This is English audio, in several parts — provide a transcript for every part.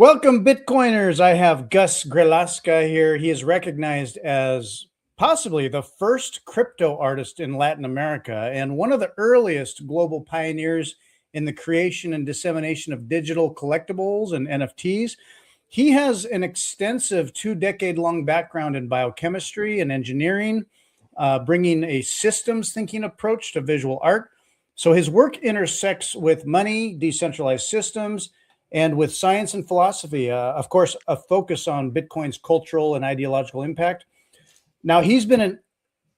Welcome, Bitcoiners. I have Gus Grillasca here. He is recognized as possibly the first crypto artist in Latin America and one of the earliest global pioneers in the creation and dissemination of digital collectibles and NFTs. He has an extensive 2-decade-long background in biochemistry and engineering, bringing a systems thinking approach to visual art. So his work intersects with money, decentralized systems, and with science and philosophy. Of course, a focus on Bitcoin's cultural and ideological impact. Now, he's been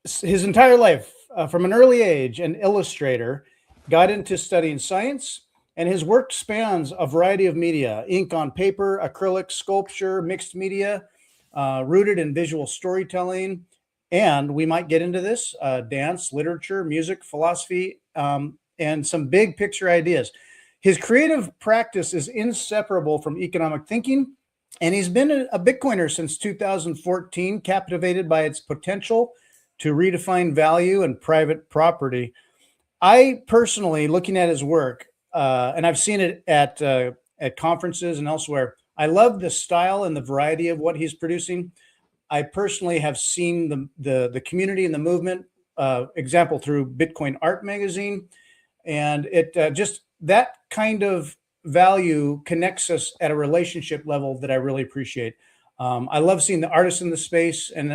his entire life, from an early age, an illustrator, got into studying science, and his work spans a variety of media: ink on paper, acrylic, sculpture, mixed media, rooted in visual storytelling. And we might get into this: dance, literature, music, philosophy, and some big picture ideas. His creative practice is inseparable from economic thinking, and he's been a Bitcoiner since 2014, captivated by its potential to redefine value and private property. I personally, looking at his work, and I've seen it at conferences and elsewhere, I love the style and the variety of what he's producing. I personally have seen the community and the movement, example through Bitcoin Art Magazine, and it just that kind of value connects us at a relationship level that I really appreciate. I love seeing the artists in the space, and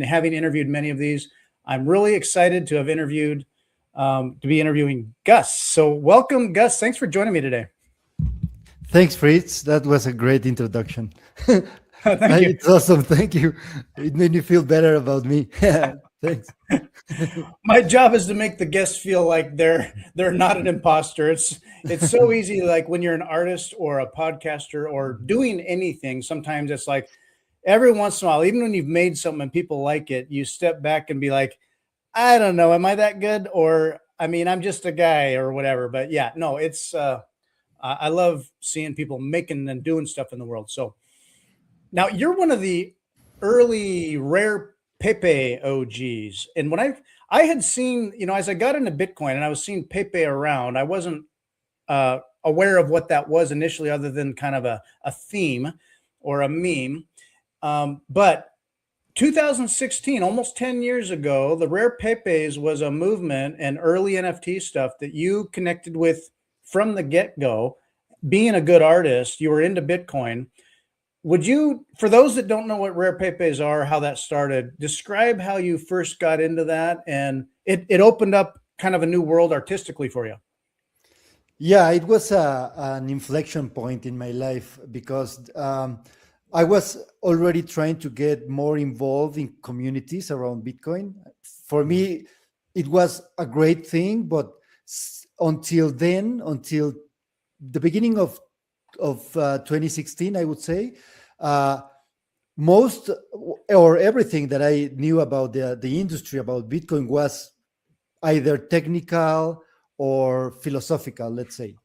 having interviewed many of these, I'm really excited to have to be interviewing Gus. So welcome, Gus. Thanks for joining me today. Thanks, Fritz. That was a great introduction. Thank you. It's awesome. Thank you. It made me feel better about me. Thanks. My job is to make the guests feel like they're not an imposter. It's so easy, like when you're an artist or a podcaster or doing anything, sometimes it's like every once in a while, even when you've made something and people like it, you step back and be like, I don't know, am I that good? Or I mean, I'm just a guy or whatever. But yeah, no, it's I love seeing people making and doing stuff in the world. So now you're one of the early rare Pepe OGs. And when I had seen, as I got into Bitcoin and I was seeing Pepe around, I wasn't aware of what that was initially, other than kind of a theme or a meme. But 2016, almost 10 years ago, the Rare Pepes was a movement and early NFT stuff that you connected with from the get-go. Being a good artist, you were into Bitcoin. Would you, for those that don't know what Rare Pepes are, how that started, describe how you first got into that, and it opened up kind of a new world artistically for you? Yeah, it was an inflection point in my life because I was already trying to get more involved in communities around Bitcoin. For me, it was a great thing, but until the beginning of 2016, I would say, uh, most or everything that I knew about the industry about Bitcoin was either technical or philosophical, let's say.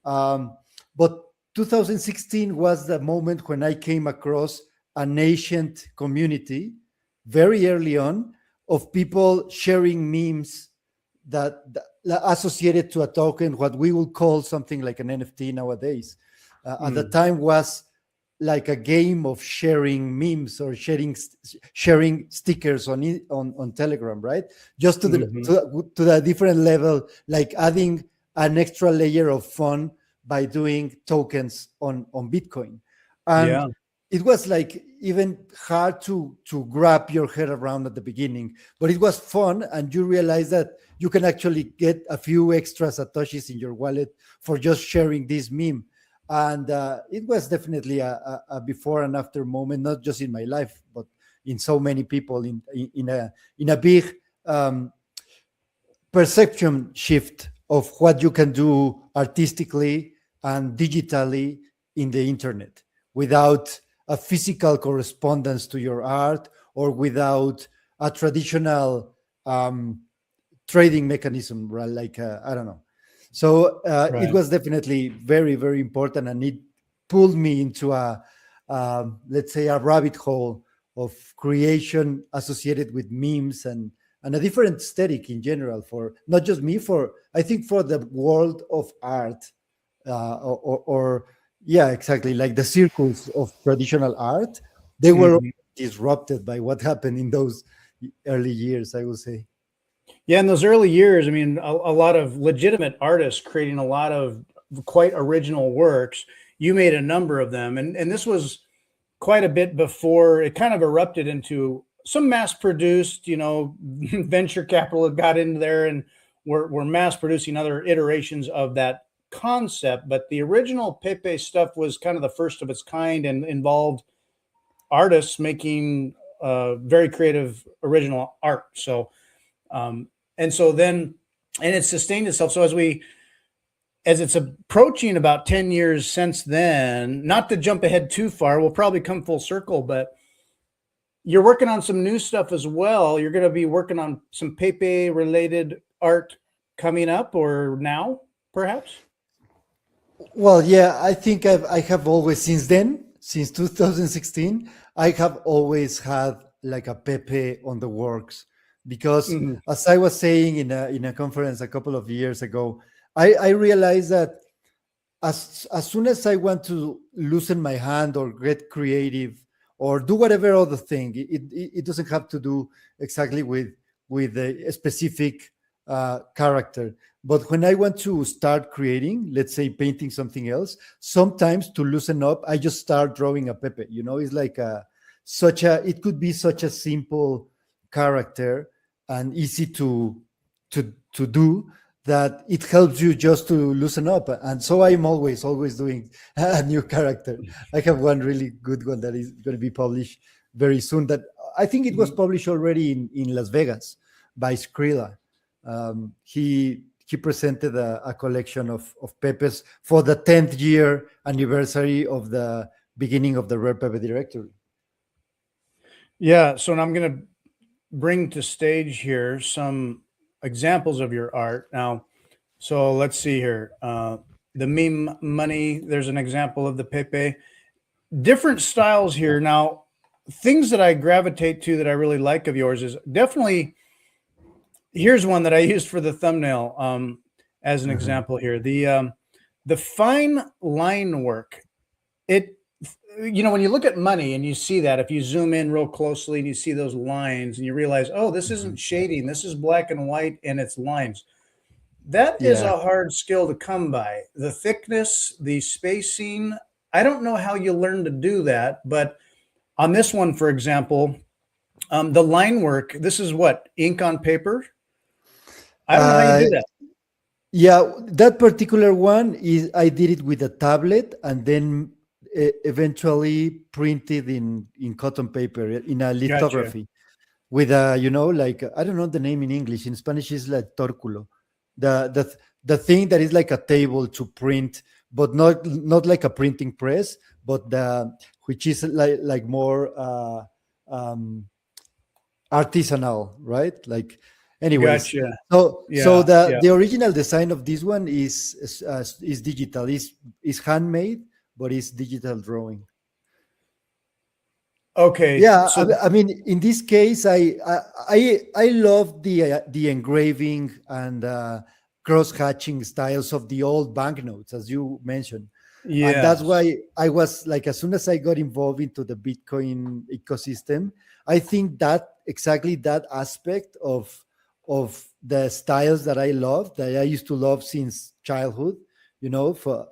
But 2016 was the moment when I came across an ancient community very early on of people sharing memes that associated to a token, what we will call something like an NFT nowadays. At the time was like a game of sharing memes or sharing stickers on Telegram, right? Just to the different level, like adding an extra layer of fun by doing tokens on Bitcoin. And Yeah. it was like even hard to grab your head around at the beginning, but it was fun, and you realize that you can actually get a few extra satoshis in your wallet for just sharing this meme. And it was definitely a before and after moment, not just in my life, but in so many people in a big perception shift of what you can do artistically and digitally in the internet without a physical correspondence to your art or without a traditional trading mechanism, right? Like I don't know. So it Right. was definitely very, very important, and it pulled me into let's say, a rabbit hole of creation associated with memes and a different aesthetic in general, for not just me, for I think for the world of art, or Yeah, exactly. Like the circles of traditional art, they were Mhm. disrupted by what happened in those early years, I would say. Yeah, in those early years, I mean, a lot of legitimate artists creating a lot of quite original works. You made a number of them, and this was quite a bit before it kind of erupted into some mass produced, venture capital had got into there and we're mass producing other iterations of that concept. But the original Pepe stuff was kind of the first of its kind and involved artists making very creative original art. So, and so then, and it sustained itself. So as it's approaching about 10 years since then, not to jump ahead too far, we'll probably come full circle, but you're working on some new stuff as well. You're going to be working on some Pepe related art coming up or now, perhaps? Well, yeah, I think I have always, since then, since 2016, I have always had like a Pepe on the works because, Mhm. as I was saying in a conference a couple of years ago, I realized that as soon as I want to loosen my hand or get creative or do whatever other thing, it doesn't have to do exactly with a specific character. But when I want to start creating, let's say painting something else, sometimes to loosen up, I just start drawing a Pepe. You know, it's like it could be such a simple character and easy to do that it helps you just to loosen up. And so I'm always doing a new character. I have one really good one that is going to be published very soon. That I think it was published already in Las Vegas by Skrilla. He presented a collection of Pepes for the 10th year anniversary of the beginning of the Rare Pepe directory. Yeah. So now I'm going to bring to stage here some examples of your art. Now, so let's see here. The meme money, there's an example of the Pepe. Different styles here. Now, things that I gravitate to that I really like of yours is definitely here's one that I used for the thumbnail as an Mhm. example here. The fine line work. It when you look at money and you see that, if you zoom in real closely and you see those lines and you realize, oh, this isn't Mhm. shading, this is black and white and it's lines. That is Yeah. a hard skill to come by. The thickness, the spacing. I don't know how you learn to do that, but on this one, for example, the line work, this is what, ink on paper? I don't know how you Uh, do that. Yeah, that particular one is I did it with a tablet and then eventually printed in cotton paper in a Gotcha. lithography with a like I don't know the name in English. In Spanish is like tórculo, the thing that is like a table to print, but not like a printing press, but the which is like more artisanal, right? Like, anyways, Gotcha. so Yeah. the Yeah. the original design of this one is digital, is handmade, but it's digital drawing. Okay. Yeah, So, I mean, in this case, I love the engraving and cross hatching styles of the old banknotes, as you mentioned, and that's yes. why I was like, as soon as I got involved into the Bitcoin ecosystem, I think that exactly that aspect of the styles that I love, that I used to love since childhood, for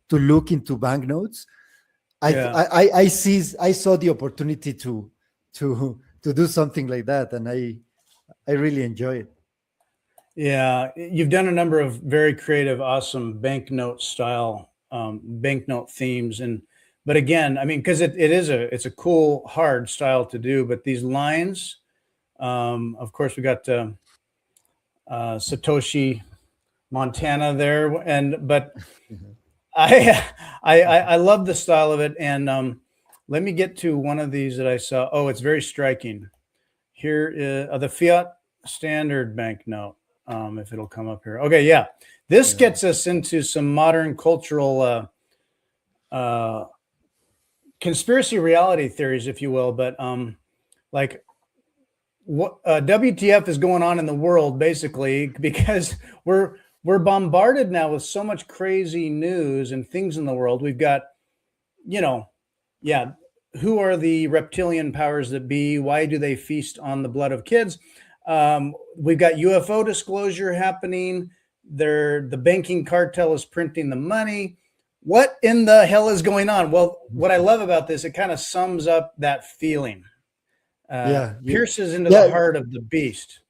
to look into banknotes. Yeah. I saw the opportunity to do something like that, and I really enjoy it. Yeah. You've done a number of very creative, awesome banknote style, banknote themes. But again, I mean, because it's a cool, hard style to do, but these lines, of course, we got Satoshi Montana there, but Mhm. I, I love the style of it. And let me get to one of these that I saw. Oh, it's very striking. Here is the fiat standard banknote. If it'll come up here. Okay, yeah. This Yeah. gets us into some modern cultural uh, conspiracy reality theories, if you will. But like what WTF is going on in the world, basically, because we're bombarded now with so much crazy news and things in the world. We've got you know, yeah, who are the reptilian powers that be? Why do they feast on the blood of kids? We've got UFO disclosure happening. The banking cartel is printing the money. What in the hell is going on? Well, what I love about this, it kind of sums up that feeling. Yeah, Pierces into the yeah, heart of the beast.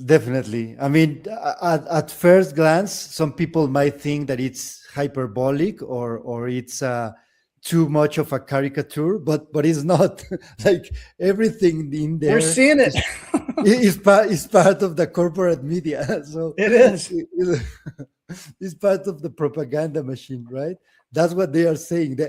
definitely. I mean, at first glance, some people might think that it's hyperbolic or it's too much of a caricature, but it's not. Like everything in We're there seeing it. is part of the corporate media. So It is. it's part of the propaganda machine, right? That's what they are saying.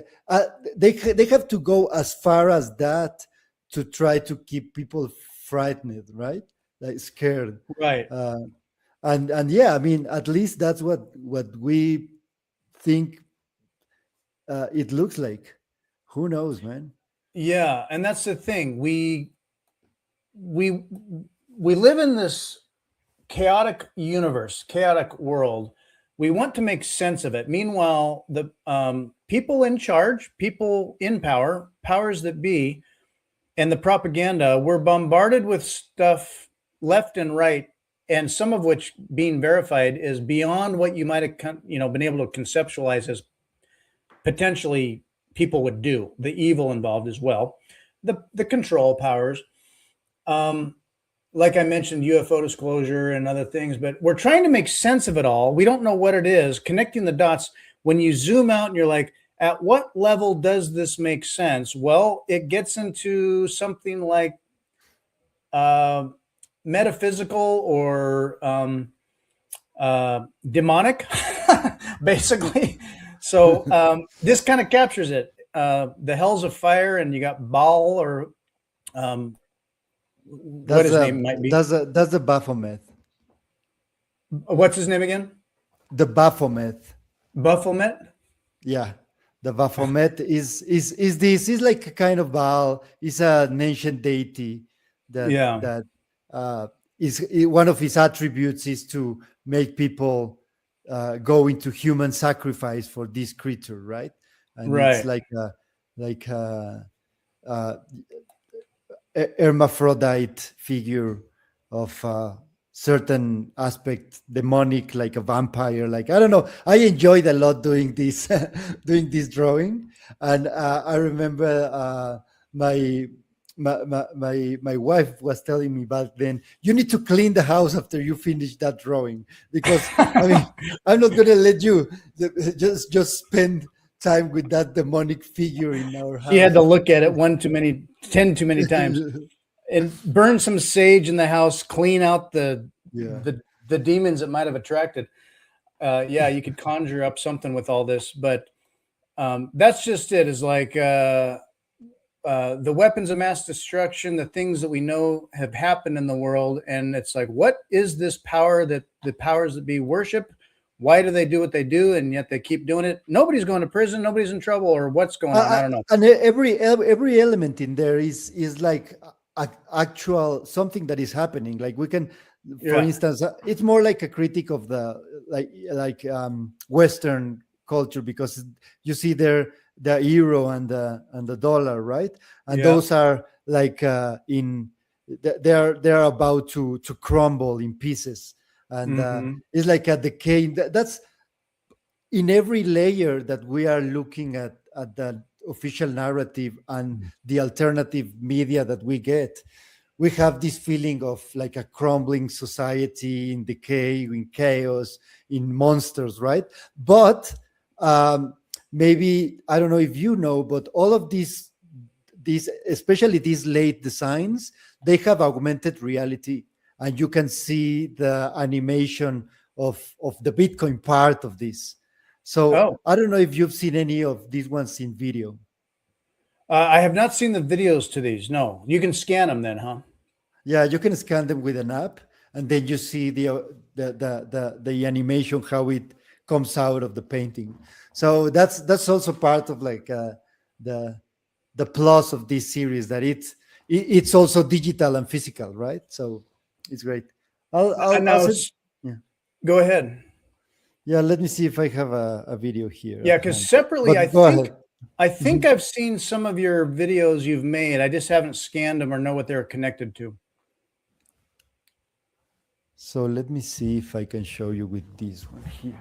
They have to go as far as that to try to keep people frightened, right? Like scared. Right. Uh, and yeah, I mean, at least that's what we think it looks like. Who knows, man? Yeah, and that's the thing. We we live in this chaotic universe, chaotic world. We want to make sense of it. Meanwhile, the people in charge, people in power, powers that be, and the propaganda, we're bombarded with stuff left and right, and some of which being verified is beyond what you might have, been able to conceptualize as potentially people would do. The evil involved as well, the control powers. Um, like I mentioned, UFO disclosure and other things, but we're trying to make sense of it all. We don't know what it is, connecting the dots. When you zoom out and you're like, at what level does this make sense? Well, it gets into something like uh, metaphysical or demonic, basically. So this kind of captures it. The hells of fire, and you got Baal, or what That's his name might be. that's the Baphomet. What's his name again? The Baphomet. Baphomet. Yeah, the Baphomet is this is like a kind of Baal. It's an ancient deity Yeah. that one of his attributes is to make people go into human sacrifice for this creature, right? And it's Right. like a hermaphrodite figure of certain aspect, demonic, like a vampire. Like I don't know. I enjoyed a lot doing this, doing this drawing, and I remember my. My wife was telling me back then, you need to clean the house after you finish that drawing, because I mean, I'm not gonna let you just spend time with that demonic figure in our She had house. to look at it 10 too many times, and burn some sage in the house, clean out Yeah. the demons it might have attracted. Yeah, you could conjure up something with all this, but that's just it. Is like the weapons of mass destruction, the things that we know have happened in the world, and it's like, what is this power that the powers that be worship? Why do they do what they do, and yet they keep doing it? Nobody's going to prison, nobody's in trouble, or what's going on? I don't know. And every element in there is like actual something that is happening. Like we can, for Yeah. instance, it's more like a critique of the Western culture, because you see there the euro and the dollar, right? And Yeah. those are like they're about to crumble in pieces, and Mhm. it's like a decay. That's in every layer that we are looking at the official narrative and the alternative media that we get. We have this feeling of like a crumbling society in decay, in chaos, in monsters, right? But maybe, I don't know if you know, but all of these, especially these late designs, they have augmented reality, and you can see the animation of the Bitcoin part of this. So Oh, I don't know if you've seen any of these ones in video. I have not seen the videos to these. No, you can scan them then, huh? Yeah, you can scan them with an app, and then you see the animation, how it comes out of the painting. So that's also part of like the the plus of this series, that it's also digital and physical, right? So it's great. I'll Now, send. Yeah, go ahead. yeah. Let me see if I have a video here Yeah, at because hand. separately, I But go think ahead. I think I've seen some of your videos you've made. I just haven't scanned them or know what they're connected to. So let me see if I can show you with this one here.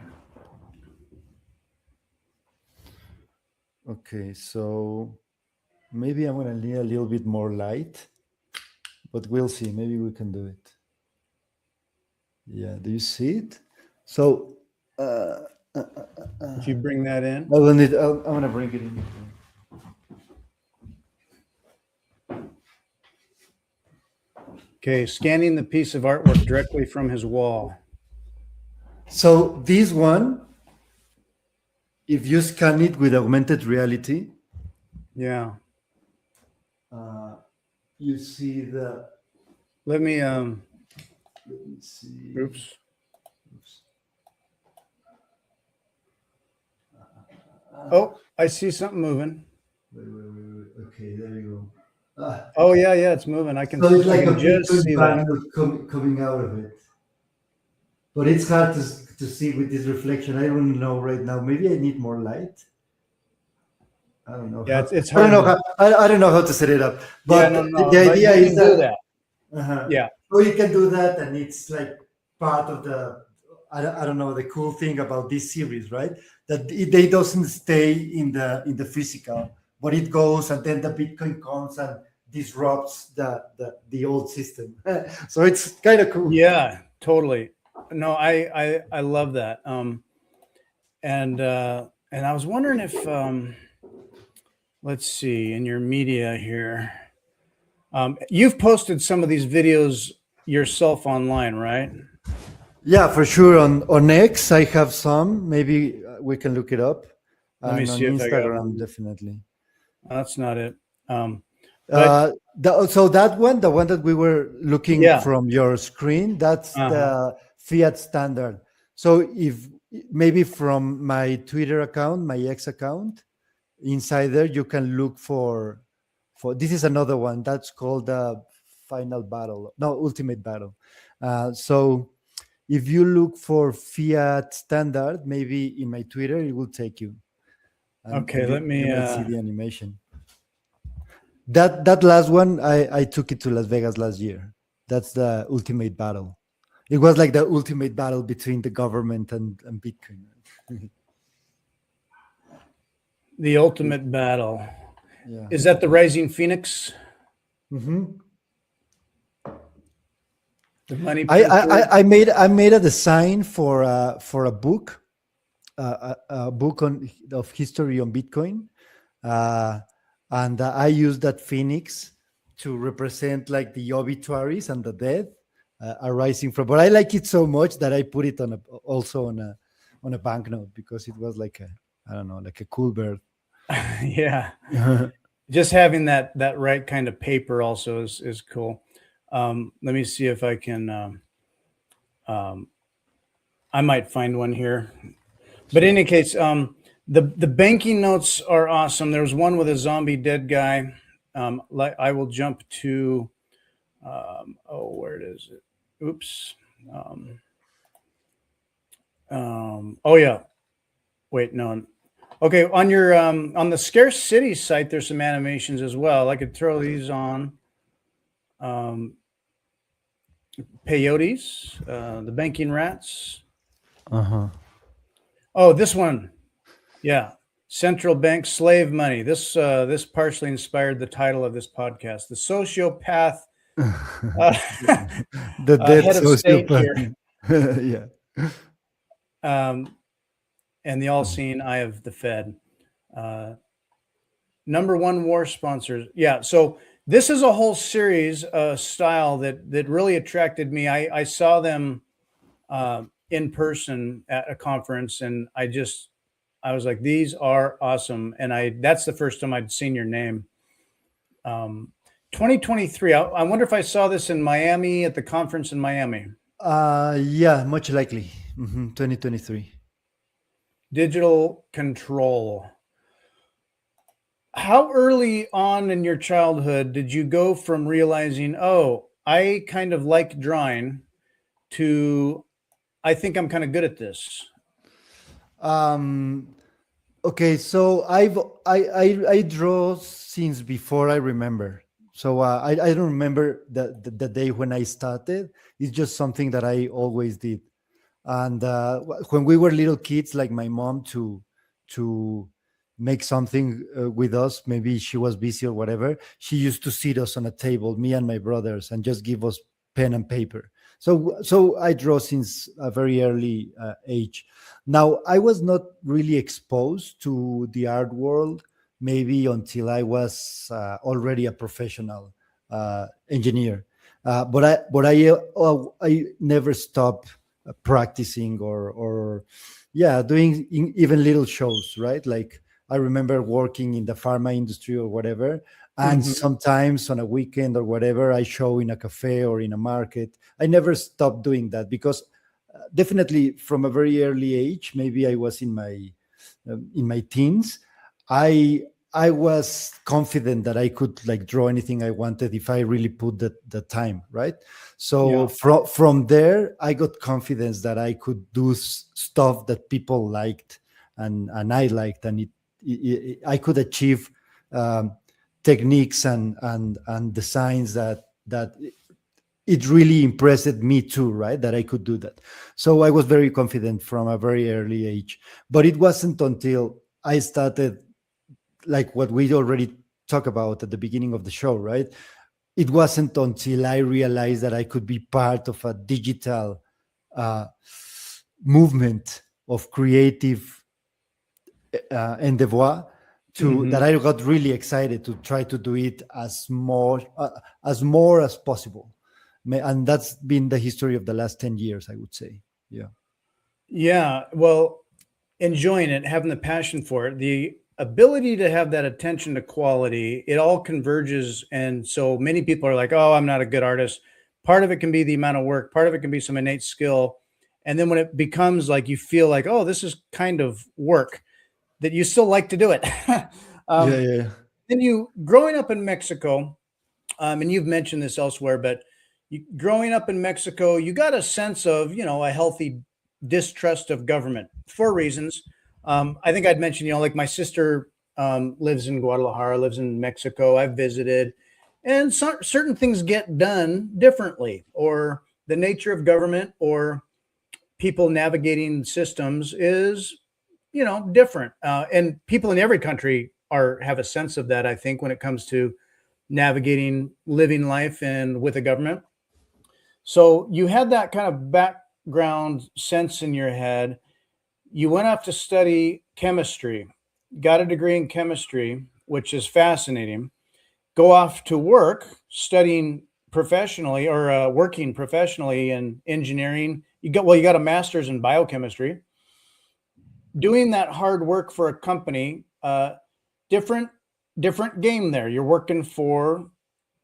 Okay, so maybe I'm gonna need a little bit more light, but we'll see. Maybe we can do it. Yeah, do you see it? So If you bring that in. I will need. I'm gonna bring it in. Okay, scanning the piece of artwork directly from his wall. So this one, if you scan it with augmented reality, Yeah. you see the. Let me see. oops. Oh, I see something moving. Wait. Okay, there you go. Oh yeah, it's moving. I can. So it's like I can a just Bitcoin see that. bangle coming out of it. But it's hard to see with this reflection. I don't know right now. Maybe I need more light. I don't know. Yeah, How, it's I don't hard. know. I don't know how to set it up. But Yeah, no, the but idea you is can do that. Yeah. So you can do that, and it's like part of the. I don't know the cool thing about this series, right? That they doesn't stay in the physical, but it goes, and then the Bitcoin comes and disrupts the old system. So it's kind of cool. Yeah, totally. No, I love that. And I was wondering if let's see, in your media here, you've posted some of these videos yourself online, right? Yeah, for sure. On X, I have some. Maybe we can look it up. Let me And on see if I got Instagram, one. definitely. That's not it. But So that one, the one that we were looking yeah, from your screen, that's the fiat standard. So if maybe from my Twitter account, my X account, inside there, you can look for this is another one that's called the final battle, no, ultimate battle. So if you look for fiat standard, maybe in my Twitter, it will take you, and okay. Let you me. might see the animation. That last one, I took it to Las Vegas last year. That's the ultimate battle. It was like the ultimate battle between the government and Bitcoin. The ultimate battle. Yeah. Is that the Rising Phoenix? Mm-hmm. The money. I made a design for a book, a book of history on Bitcoin, and I used that phoenix to represent like the obituaries and the dead arising from. But I like it so much that I put it also on a banknote because it was like I don't know, like a cool bird. Yeah. Just having that right kind of paper also is cool. Let me see if I can. I might find one here. But in any case, the banking notes are awesome. There's one with a zombie dead guy. I will jump to. Where is it? Oops. Oh yeah. Wait, no. Okay, on your on the Scarce City site, there's some animations as well. I could throw these on. Peyotes, the banking rats. Oh, this one. Yeah. Central bank slave money. This partially inspired the title of this podcast. The sociopath The dead head of state sociopath. here. Yeah. And the all-seeing eye of the Fed. Number one war sponsors. Yeah. So this is a whole series style that really attracted me. I saw them in person at a conference, and I was like, these are awesome. And that's the first time I'd seen your name. 2023. I wonder if I saw this in Miami at the conference in Miami. Yeah, much likely. 2023. Digital control. How early on in your childhood did you go from realizing, oh, I kind of like drawing, to I think I'm kind of good at this? Okay, so I draw since before I remember. So I don't remember the day when I started. It's just something that I always did. And when we were little kids, like my mom to make something with us, maybe she was busy or whatever, she used to sit us on a table, me and my brothers, and just give us pen and paper. So I draw since a very early age. Now I was not really exposed to the art world maybe until I was already a professional engineer. But I never stopped practicing or yeah, doing even little shows, right? Like I remember working in the pharma industry or whatever, and Mhm. sometimes on a weekend or whatever I show in a cafe or in a market. I never stopped doing that because definitely from a very early age, maybe I was in my teens, i I was confident that I could like draw anything I wanted if I really put the time, right? So Yeah. from there, I got confidence that I could do stuff that people liked and I liked, and I could achieve um, techniques and designs that it really impressed me too, right? That I could do that. So I was very confident from a very early age. But it wasn't until I started, like what we already talked about at the beginning of the show, right? It wasn't until I realized that I could be part of a digital uh, movement of creative endeavor to that Mhm. I got really excited to try to do it as more as possible. And that's been the history of the last 10 years, I would say. Yeah. Yeah. Well, enjoying it, having the passion for it, the ability to have that attention to quality, it all converges. And so many people are like, oh, I'm not a good artist. Part of it can be the amount of work, part of it can be some innate skill. And then when it becomes like you feel like, oh, this is kind of work that you still like to do it. Yeah, um, yeah. then you growing up in Mexico, and you've mentioned this elsewhere, but growing up in Mexico, you got a sense of, a healthy distrust of government for reasons. I think I'd mentioned, like my sister lives in Guadalajara, lives in Mexico. I've visited, and certain things get done differently, or the nature of government or people navigating systems is, different. And people in every country have a sense of that. I think when it comes to navigating living life and with a government. So you had that kind of background sense in your head. You went off to study chemistry, got a degree in chemistry, which is fascinating. Go off to work studying professionally or working professionally in engineering. You got a master's in biochemistry. Doing that hard work for a company, different different game there. You're working for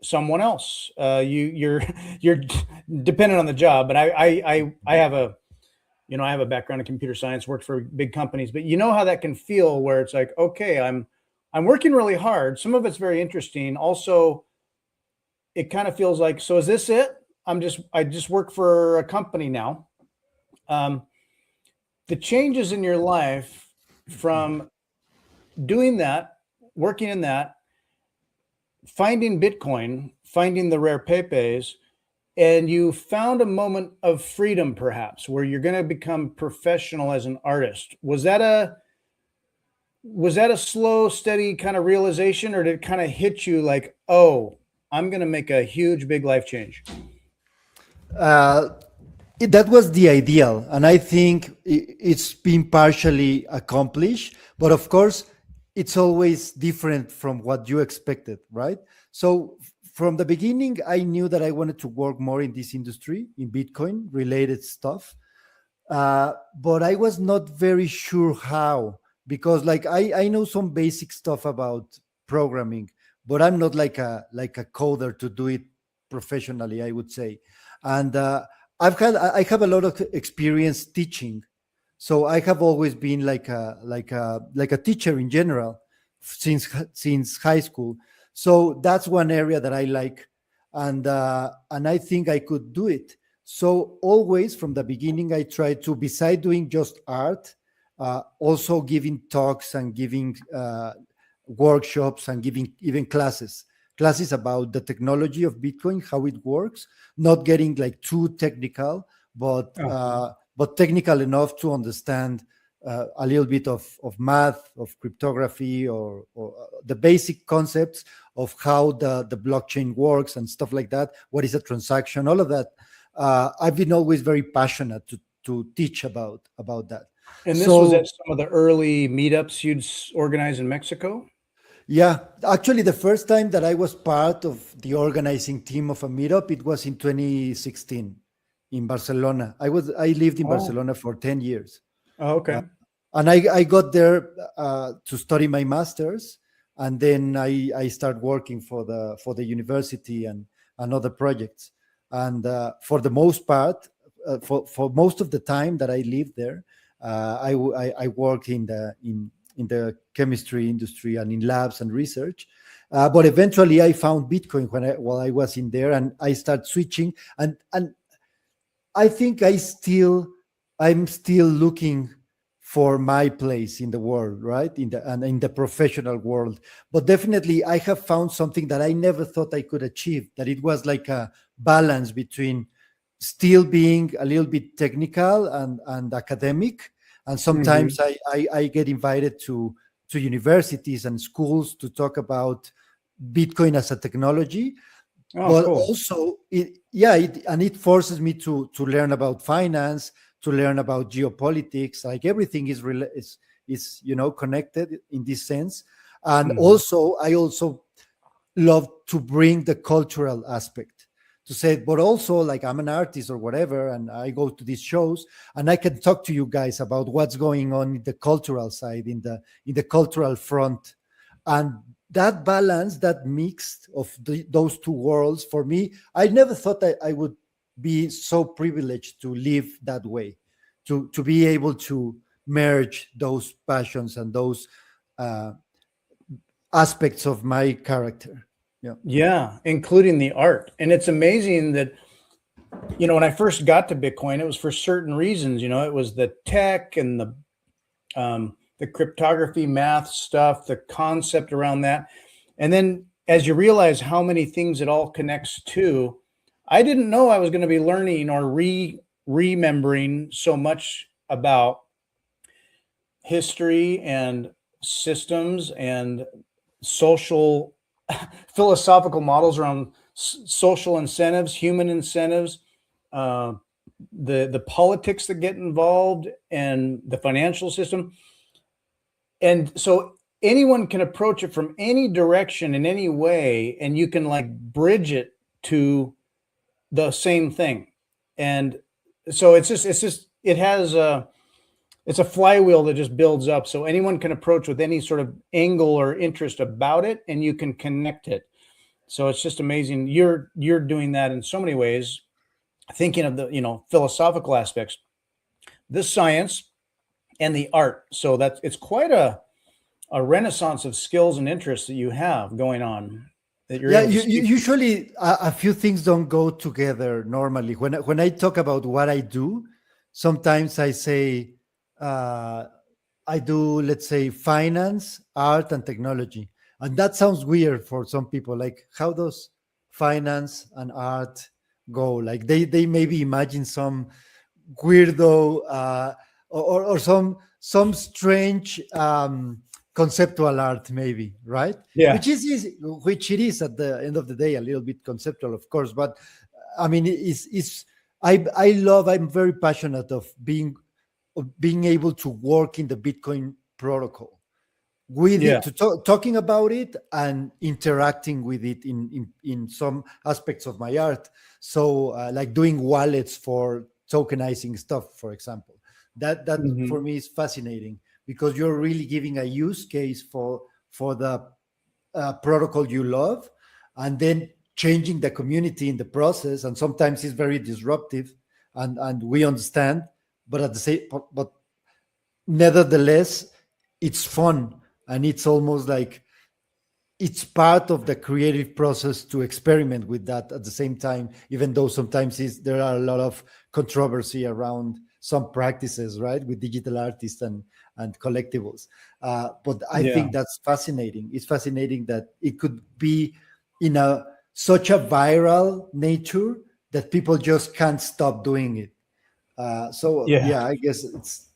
someone else. You're you're dependent on the job. But I have a background in computer science, worked for big companies, but you know how that can feel where it's like, okay, I'm working really hard. Some of it's very interesting. Also, it kind of feels like, so is this it? I just work for a company now. Um, the changes in your life from doing that, working in that, finding Bitcoin, finding the rare pepes, and you found a moment of freedom perhaps where you're going to become professional as an artist. Was that a slow steady kind of realization, or did it kind of hit you like, oh, I'm going to make a huge big life change? Uh, that was the ideal, and I think it's been partially accomplished. But of course, it's always different from what you expected, right? So from the beginning, I knew that I wanted to work more in this industry, in Bitcoin related stuff, but I was not very sure how, because like I know some basic stuff about programming, but I'm not like a coder to do it professionally, I would say. And I have a lot of experience teaching, so I have always been like a teacher in general since high school. So that's one area that I like, and I think I could do it. So always from the beginning, I tried to, beside doing just art, also giving talks and giving workshops and giving even classes about the technology of Bitcoin, how it works, not getting like too technical, but technical enough to understand a little bit of math, of cryptography, or the basic concepts of how the blockchain works and stuff like that. What is a transaction? All of that. I've been always very passionate to teach about that. And this was at So some of the early meetups you'd organize in Mexico? yeah, actually, the first time that I was part of the organizing team of a meetup, it was in 2016 in Barcelona. I lived in Oh, Barcelona for 10 years. okay. Uh, and I got there to study my master's, and then I started working for the university and other projects. And for the most part, for most of the time that I lived there, I worked in the chemistry industry and in labs and research. But eventually, I found Bitcoin while I was in there, and I started switching. And I think I'm still looking for my place in the world, right? In the professional world. But definitely I have found something that I never thought I could achieve, that it was like a balance between still being a little bit technical and academic. And Hmm. sometimes I get invited to universities and schools to talk about Bitcoin as a technology, Oh, but cool. also and it forces me to learn about finance, to learn about geopolitics. Like everything is connected in this sense. And Hmm. also I also love to bring the cultural aspect, to say, but also like I'm an artist or whatever, and I go to these shows and I can talk to you guys about what's going on in the cultural side, in the cultural front. And that balance, that mix of those two worlds, for me, I never thought I would be so privileged to live that way, to be able to merge those passions and those uh, aspects of my character. Yeah. Yeah, including the art. And it's amazing that, when I first got to Bitcoin, it was for certain reasons. It was the tech and the cryptography, math stuff, the concept around that. And then as you realize how many things it all connects to, I didn't know I was going to be learning or remembering so much about history and systems and social philosophical models around social incentives, human incentives, uh, the politics that get involved, and the financial system. And so anyone can approach it from any direction in any way, and you can like bridge it to the same thing. And so it's just it has a it's a flywheel that just builds up, so anyone can approach with any sort of angle or interest about it, and you can connect it. So it's just amazing. You're doing that in so many ways, thinking of the philosophical aspects, the science, and the art. So that's it's quite a renaissance of skills and interests that you have going on, that you're Yeah, able to speak to. usually a few things don't go together normally. When I talk about what I do, sometimes I say uh, I do, let's say, finance, art, and technology, and that sounds weird for some people. Like, how does finance and art go? Like they maybe imagine some weirdo or some strange conceptual art, maybe, right? Yeah. Which is easy, which it is at the end of the day, a little bit conceptual, of course. But I mean, it's I'm very passionate of being able to work in the Bitcoin protocol with Yeah. it, talking about it and interacting with it in some aspects of my art. So like doing wallets for tokenizing stuff, for example, that for Mhm. me is fascinating, because you're really giving a use case for the protocol you love, and then changing the community in the process. And sometimes it's very disruptive, and we understand, but at the same but nevertheless, it's fun, and it's almost like it's part of the creative process to experiment with that at the same time, even though sometimes there are a lot of controversy around some practices, right, with digital artists and collectibles. But I Yeah. think that's fascinating. It's fascinating that it could be in a such a viral nature that people just can't stop doing it. So Yeah. yeah, I guess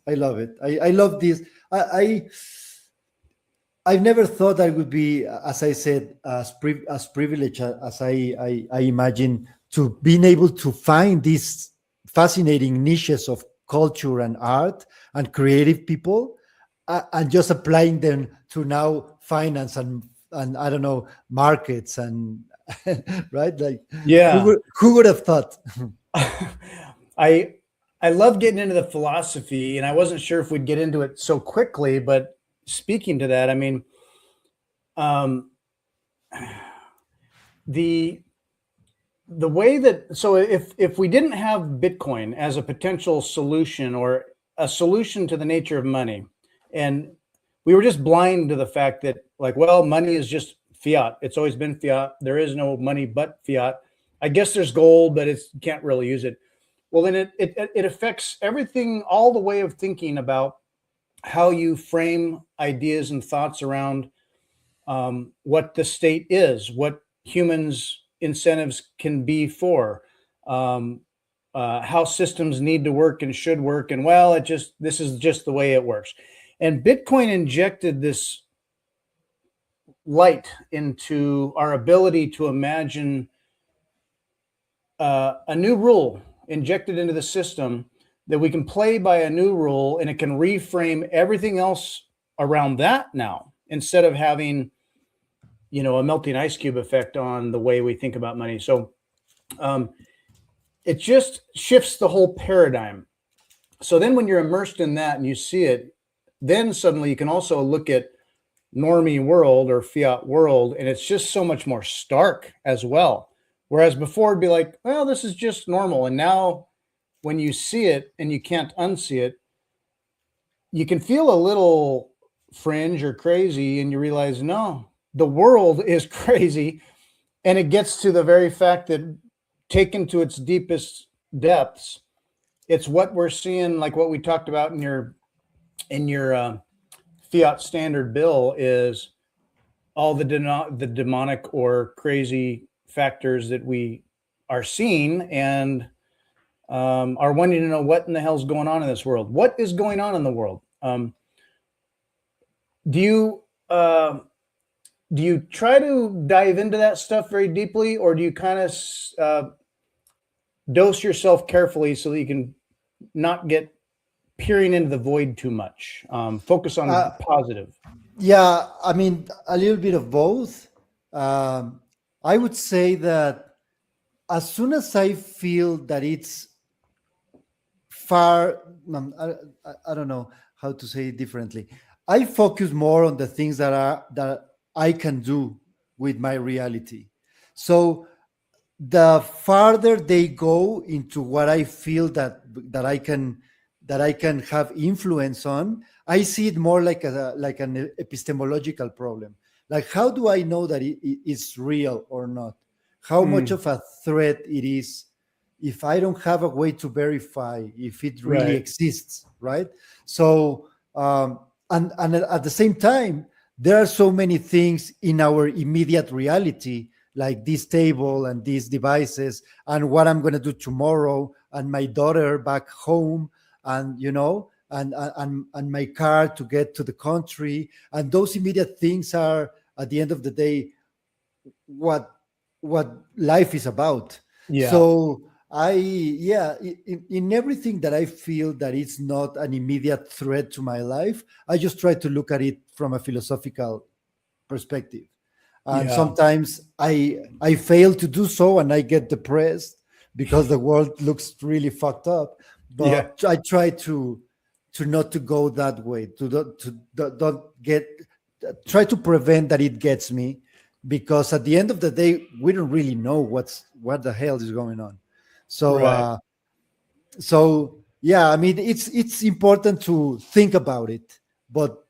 I love it. I love this. I've never thought I would be, as I said, as privileged as I imagine, to being able to find these fascinating niches of culture and art and creative people, and just applying them to now finance and I don't know, markets and right, like Yeah. who would have thought? I I love getting into the philosophy, and I wasn't sure if we'd get into it so quickly, but speaking to that, I mean, um, the the way that so if we didn't have Bitcoin as a potential solution or a solution to the nature of money, and we were just blind to the fact that like, well, money is just fiat. It's always been fiat. There is no money but fiat. I guess there's gold, but it's you can't really use it. Well, then it affects everything, all the way of thinking about how you frame ideas and thoughts around what the state is, what humans' incentives can be for, um, how systems need to work and should work, and well, it just this is just the way it works. And Bitcoin injected this light into our ability to imagine a new rule injected into the system that we can play by a new rule, and it can reframe everything else around that now instead of having a melting ice cube effect on the way we think about money. So um, it just shifts the whole paradigm. So then when you're immersed in that and you see it, then suddenly you can also look at normie world or fiat world, and it's just so much more stark as well. Whereas before it'd be like, well, this is just normal. And now when you see it and you can't unsee it, you can feel a little fringe or crazy, and you realize, no, the world is crazy. And it gets to the very fact that taken to its deepest depths, it's what we're seeing, like what we talked about in your fiat standard bill, is all the demonic or crazy factors that we are seeing, and are wanting to know what in the hell's going on in this world. What is going on in the world? Do you do you try to dive into that stuff very deeply, or do you kind of dose yourself carefully so that you can not get peering into the void too much? Focus on Uh, positive. yeah, I mean, a little bit of both. I would say that as soon as I feel that it's far, I don't know how to say it differently. I focus more on the things that I can do with my reality. So the farther they go into what I feel that I can have influence on, I see it more like like an epistemological problem. Like, how do I know that it's real or not? How much Mm, of a threat it is if I don't have a way to verify if it really right. exists, right? So, and at the same time, there are so many things in our immediate reality, like this table and these devices, and what I'm going to do tomorrow, and my daughter back home, and and my car to get to the country, and those immediate things are, at the end of the day, what life is about. Yeah. So in everything that I feel that it's not an immediate threat to my life, I just try to look at it from a philosophical perspective. And Yeah. sometimes I fail to do so, and I get depressed because the world looks really fucked up. Yeah. But I try to not to go that way, to don't get, try to prevent that it gets me, because at the end of the day we don't really know what the hell is going on. So Right. yeah, I mean, it's important to think about it, but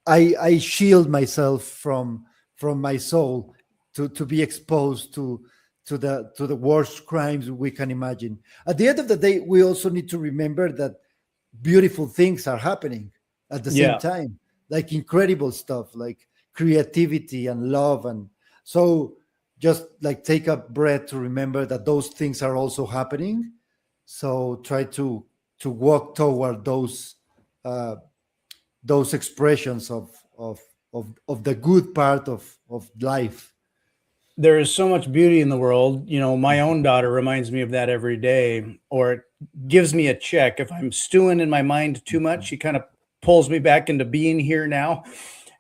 I shield myself from my soul to be exposed to the worst crimes we can imagine. At the end of the day, we also need to remember that beautiful things are happening at the same Yeah. time, like incredible stuff, like creativity and love. And so just like take a breath to remember that those things are also happening. So try to walk toward uh, those expressions of the good part of life. There is so much beauty in the world. You know, my own daughter reminds me of that every day, or it gives me a check. If I'm stewing in my mind too much, she kind of pulls me back into being here now.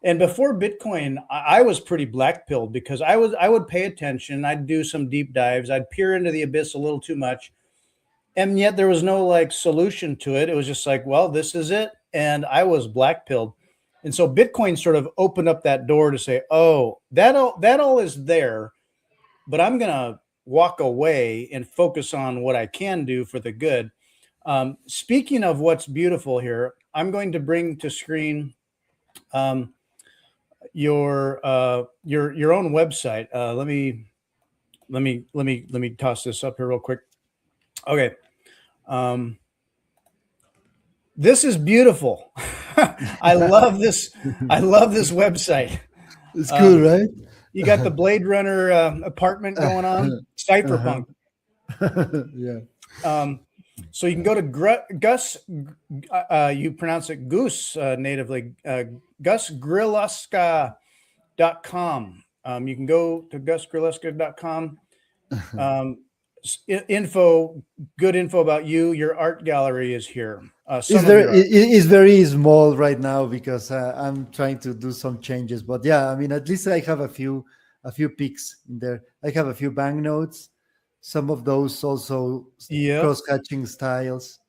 And before Bitcoin, I was pretty black pilled because I would pay attention. I'd do some deep dives. I'd peer into the abyss a little too much. And yet there was no like solution to it. It was just like, well, this is it. And I was black pilled. And so Bitcoin sort of opened up that door to say, oh, that all is there, but I'm gonna walk away and focus on what I can do for the good. Speaking of what's beautiful here, I'm going to bring to screen um, your own website. Let me toss this up here real quick. Okay. This is beautiful. I love this. I love this website. It's cool, right? You got the Blade Runner apartment going on, cypherpunk. Yeah. So you can go to Gus. You pronounce it Goose natively. GusGrillasca.com. You can go to GusGrillasca.com. Good info about you. Your art gallery is here. It's very small right now because I'm trying to do some changes. But yeah, I mean, at least I have a few pics in there. I have a few banknotes, some of those also cross-hatching styles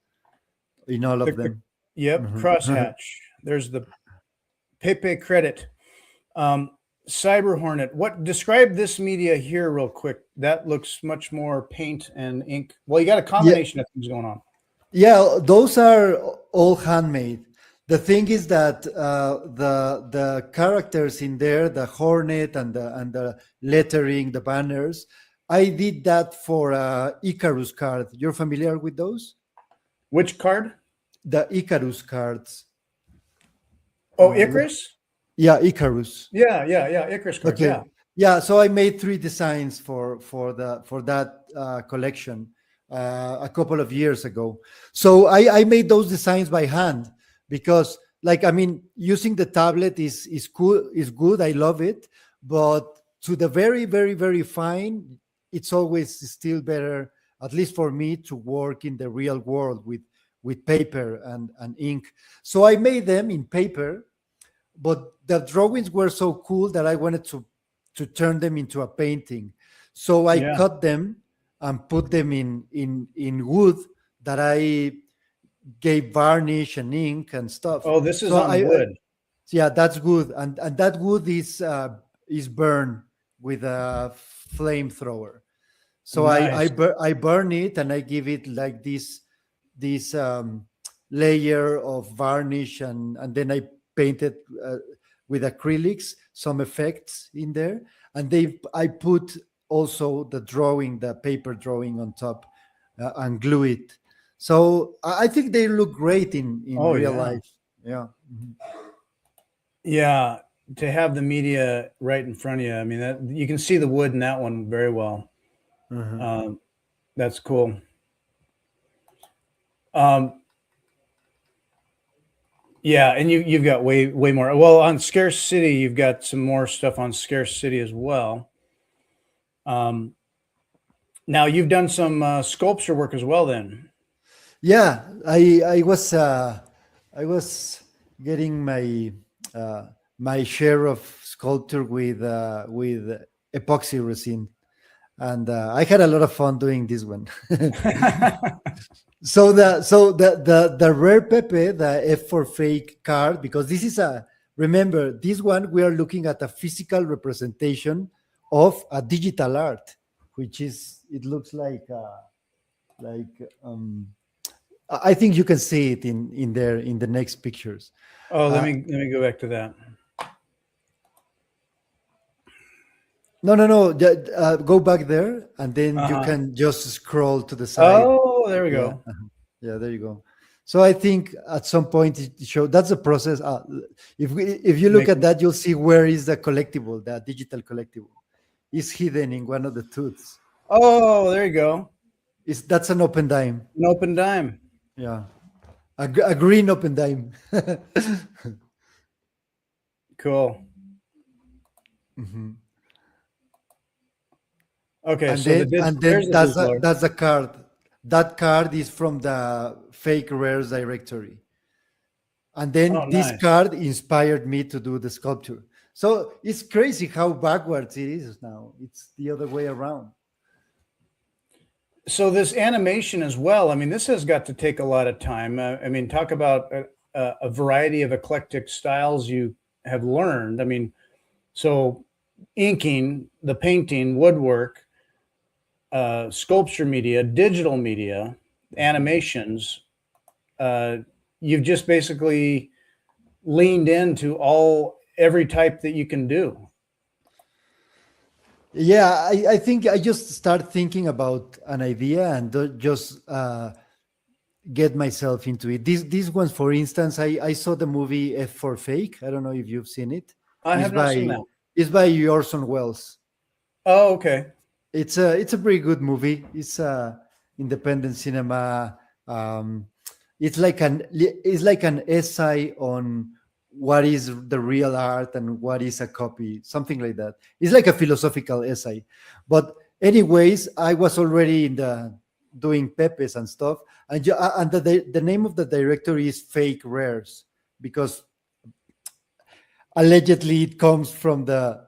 in all of them. Yep, crosshatch. There's the Pepe credit. Cyber Hornet. Describe this media here real quick. That looks much more paint and ink. Well, you got a combination of things going on. Yeah, those are all handmade. The thing is that the characters in there, the hornet and the lettering, the banners, I did that for Icarus card. You're familiar with those? Which card? The Icarus cards. Oh, Icarus? Yeah, Icarus. Yeah, Icarus cards. Okay. Yeah, so I made 3 designs for that collection a couple of years ago. So I made those designs by hand because, like, I mean, using the tablet is cool, is good. I love it, but to the very, very, very fine, it's always still better, at least for me, to work in the real world with paper and ink. So I made them in paper, but the drawings were so cool that I wanted to turn them into a painting. So I cut them and put them in wood that I gave varnish and ink and stuff. Oh, this is on wood. Yeah, that's good. And that wood is burned with a flamethrower. So nice. I burn it and I give it like this layer of varnish and then I paint it with acrylics, some effects in there, and I put also the paper drawing on top and glue it. So I think they look great in real life. Yeah. Yeah, to have the media right in front of you. I mean, you can see the wood in that one very well. That's cool. Yeah, and you've got way more. Well, on Scarce City, you've got some more stuff on Scarce City as well. Now you've done some sculpture work as well. Then, yeah, I was getting my my share of sculpture with epoxy resin, and I had a lot of fun doing this one. So the rare Pepe, the F for fake card, because this is remember this one we are looking at a physical representation of a digital art, which is, it looks like I think you can see it in there in the next pictures. Oh, let me go back to that. No. Go back there, and then you can just scroll to the side. Oh, there we go. Yeah, there you go. So I think at some point it show that's the process. If you look Make, at that, you'll see where is the collectible, the digital collectible, is hidden in one of the tooths. oh, there you go. Is that's an open dime? An open dime. Yeah, a green open dime. Cool. Mhm. Okay, And so then and there's then the digital. that's a card. That card is from the fake rares directory. And Oh, then this nice. card inspired me to do the sculpture. So it's crazy how backwards it is now. It's the other way around. So this animation as well. I mean, this has got to take a lot of time. I mean, talk about a variety of eclectic styles you have learned. I mean, so inking, the painting, woodwork, sculpture media, digital media, animations. Uh, you've just basically leaned into every type that you can do. Yeah, I think I just start thinking about an idea and just get myself into it. These ones, for instance, I saw the movie F for Fake. I don't know if you've seen it. I It's have not seen by that. it's by Orson Welles. Oh, okay. It's a pretty good movie. It's independent cinema. Um, it's like an essay on what is the real art and what is a copy, something like that. It's like a philosophical essay. But anyways, I was already in the doing pepes and stuff, and the name of the director is Fake Rares because allegedly it comes from the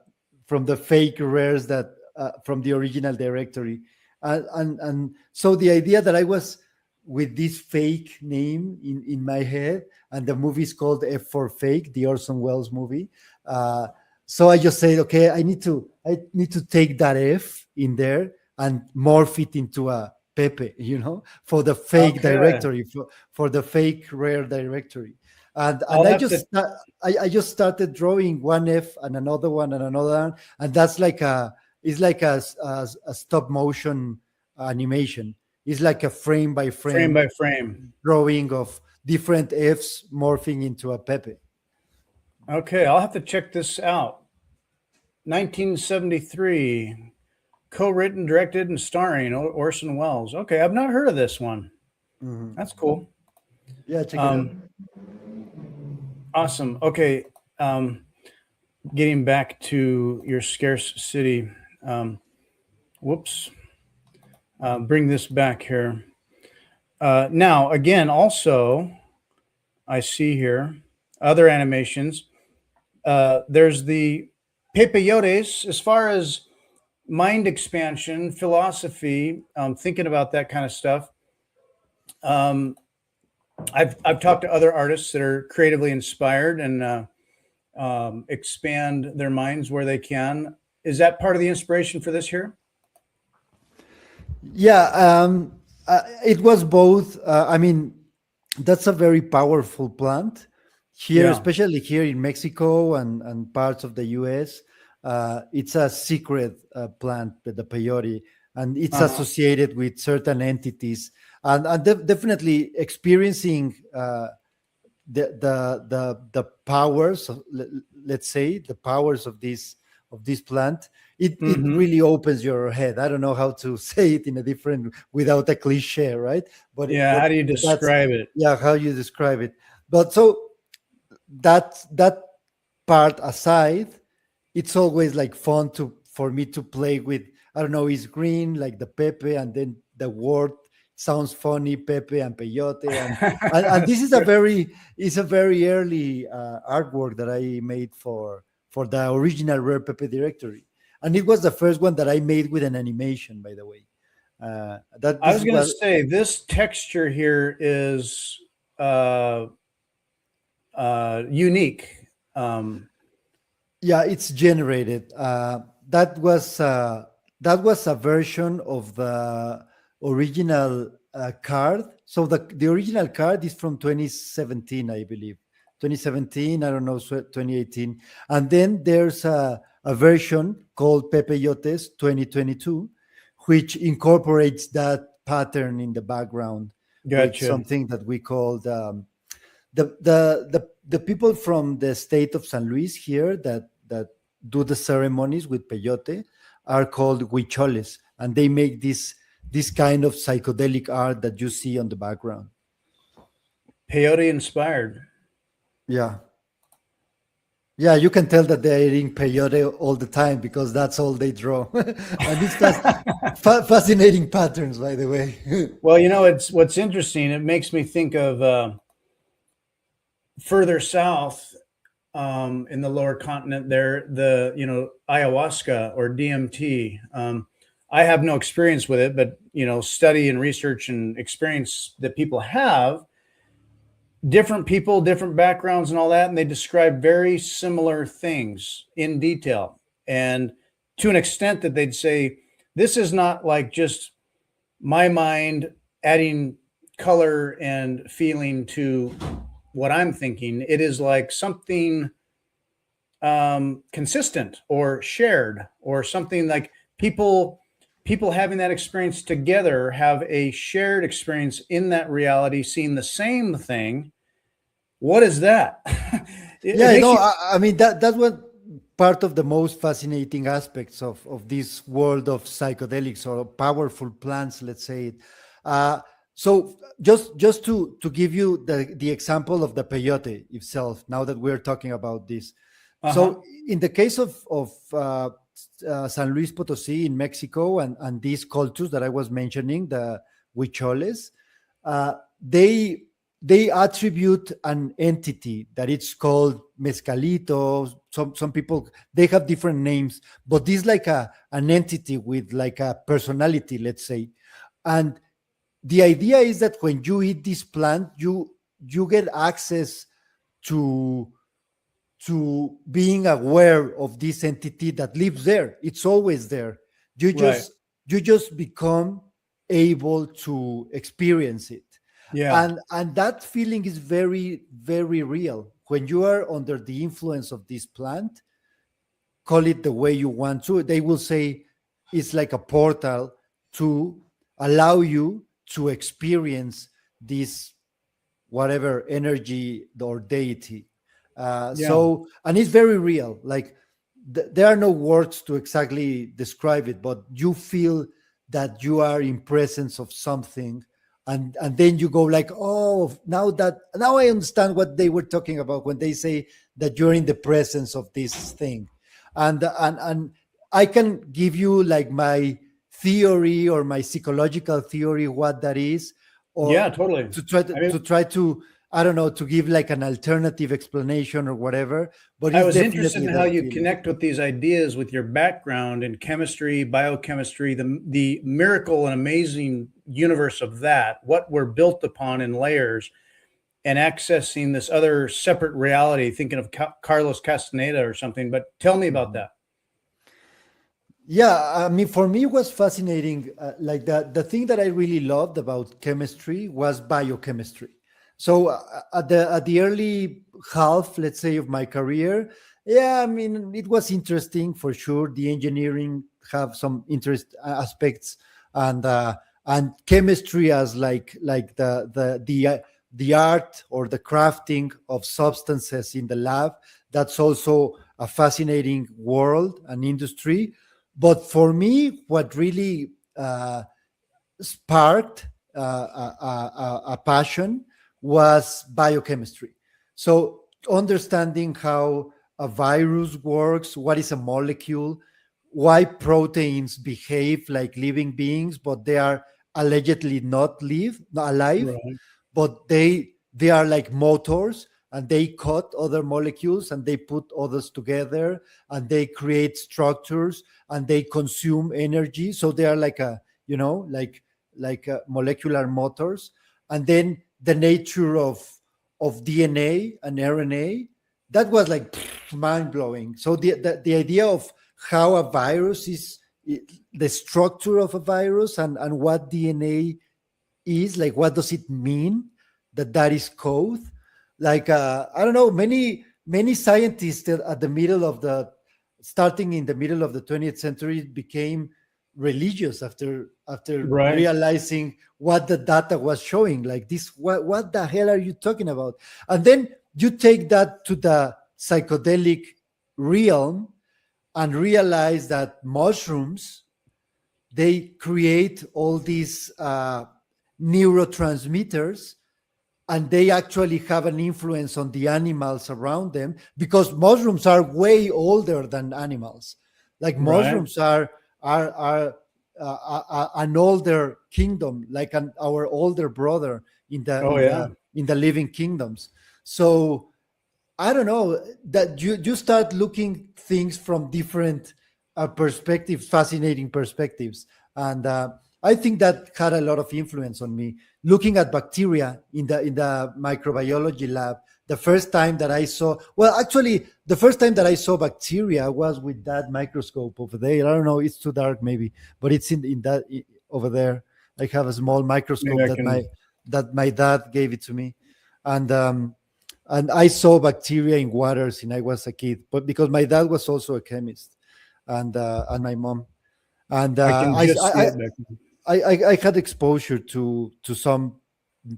fake rares that from the original directory, and so the idea that I was with this fake name in my head, and the movie is called F for Fake, the Orson Welles movie. So I just said, okay, I need to take that F in there and morph it into a Pepe, for the fake Okay. directory, for the fake rare directory. And I'll I have just to. I just started drawing one F and another one and another one, and that's like a stop motion animation. It's like a frame by Frame frame by frame. drawing of different Fs morphing into a Pepe. Okay, I'll have to check this out. 1973, co-written, directed, and starring Orson Welles. Okay, I've not heard of this one. Mhm. That's cool. Yeah, check it out. Awesome. Okay, getting back to your scarce city. Whoops. Bring this back here. Now, again, also, I see here other animations. There's the peyotes. As far as mind expansion, philosophy, thinking about that kind of stuff. I've talked to other artists that are creatively inspired and expand their minds where they can. Is that part of the inspiration for this here? Yeah, it was both. I mean, that's a very powerful plant here, Yeah. especially here in Mexico and parts of the US. It's a secret plant, the peyote, and it's Uh-huh. associated with certain entities, and definitely experiencing the powers let's say the powers of this plant. It Hmm. really opens your head. I don't know how to say it in a different without a cliche, right? but Yeah. but How do you that's, describe it? yeah, how you describe it. But so that part aside, it's always like fun for me to play with. I don't know, it's green like the pepe, and then the word sounds funny, pepe and peyote, and this is a very early artwork that I made for the original rare pepe directory, and it was the first one that I made with an animation, by the way. That I this was is going to what say this texture here is uh, unique. Um, Yeah, it's generated. That was a version of the original card. So the original card is from 2017, I believe. 2017, I don't know, 2018. And then there's a version called Pepe Yotes 2022, which incorporates that pattern in the background. with Gotcha. something that we called the people from the state of San Luis here that do the ceremonies with peyote are called huicholes, and they make this kind of psychedelic art that you see on the background. Peyote inspired. Yeah. Yeah, you can tell that they're eating peyote all the time because that's all they draw. And it's fascinating patterns, by the way. Well, it's what's interesting. It makes me think of further south in the lower continent there, the ayahuasca or DMT. I have no experience with it, but study and research and experience that people have, different people, different backgrounds and all that, and they describe very similar things in detail. And to an extent that they'd say, this is not like just my mind adding color and feeling to what I'm thinking. It is like something consistent or shared, or something like people having that experience together have a shared experience in that reality, seeing the same thing. What is that? Yeah, no, I mean that's what part of the most fascinating aspects of this world of psychedelics or powerful plants, let's say it. So just to give you the example of the peyote itself, now that we're talking about this. So in the case of San Luis Potosí in Mexico and these cultures that I was mentioning, the huicholes, they attribute an entity that it's called mezcalito. Some people, they have different names, but this like an entity with like a personality, let's say. And the idea is that when you eat this plant, you get access to being aware of this entity that lives there. It's always there. You just Right. you just become able to experience it. Yeah. And that feeling is very, very real. When you are under the influence of this plant, call it the way you want to, they will say it's like a portal to allow you to experience this whatever energy or deity. Yeah. And it's very real. Like there are no words to exactly describe it, but you feel that you are in presence of something, and then you go like, oh, now I understand what they were talking about when they say that you're in the presence of this thing, and I can give you like my theory or my psychological theory what that is, or Yeah, totally. I to mean, try to, I don't know, to give like an alternative explanation or whatever, but I it's was interested definitely in how that you feeling. connect with these ideas with your background in chemistry, biochemistry, the miracle and amazing universe of that, what we're built upon in layers, and accessing this other separate reality, thinking of Carlos Castaneda or something. But tell me about Mhm. that. Yeah, I mean, for me, it was fascinating. Like the thing that I really loved about chemistry was biochemistry. So at the early half, let's say, of my career, yeah, I mean, it was interesting for sure. The engineering have some interest aspects, and and chemistry as like the art or the crafting of substances in the lab. That's also a fascinating world and industry. But for me, what really sparked a passion was biochemistry. So understanding how a virus works, what is a molecule, why proteins behave like living beings, but they are allegedly not alive, Right. but they are like motors, and they cut other molecules and they put others together, and they create structures, and they consume energy. So they are like a, like molecular motors. And then the nature of DNA and RNA, that was like mind blowing. So the idea of how a virus is, the structure of a virus, and what DNA is, like what does it mean that is code. Like I don't know, many scientists at the middle of the starting in the middle of the 20th century became religious after Right. realizing what the data was showing. Like this, what the hell are you talking about? And then you take that to the psychedelic realm and realize that mushrooms, they create all these neurotransmitters, and they actually have an influence on the animals around them, because mushrooms are way older than animals. Like Right. mushrooms are an older kingdom, like our older brother in the Oh yeah. in the living kingdoms. So I don't know, that you start looking things from different perspectives, fascinating perspectives, and I think that had a lot of influence on me. Looking at bacteria in the microbiology lab, the first time that I saw, well, actually, the first time that I saw bacteria was with that microscope over there. I don't know, it's too dark maybe, but it's in that over there. I have a small Maybe microscope I can. that my dad gave it to me, and I saw bacteria in water since I was a kid, but because my dad was also a chemist, and my mom, and I can just see it back. I had exposure to some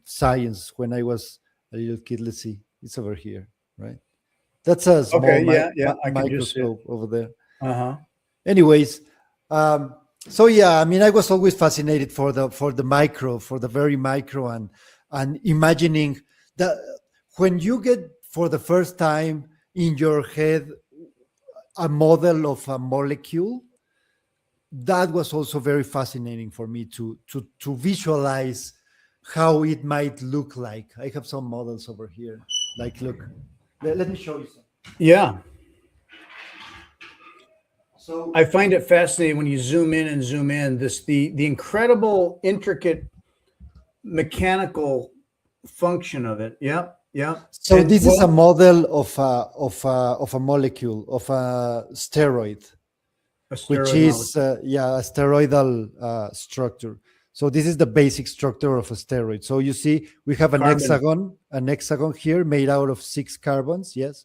science when I was a little kid. Let's see, it's over here, right? That's a small Okay. Yeah. Yeah. I can just see it. microscope over there. Uh-huh. Anyways, so yeah, I mean, I was always fascinated for the micro, for the very micro, and imagining that when you get for the first time in your head a model of a molecule, that was also very fascinating for me to visualize how it might look like. I have some models over here. Like, look, let me show you some. Yeah. So I find it fascinating when you zoom in and zoom in. The incredible, intricate mechanical function of it. Yep. Yep. so And this is a well, model of a molecule of a steroid, a which steroid is molecule. a steroidal structure. So this is the basic structure of a steroid. So you see, we have Carbon. an hexagon here made out of 6 carbons, yes,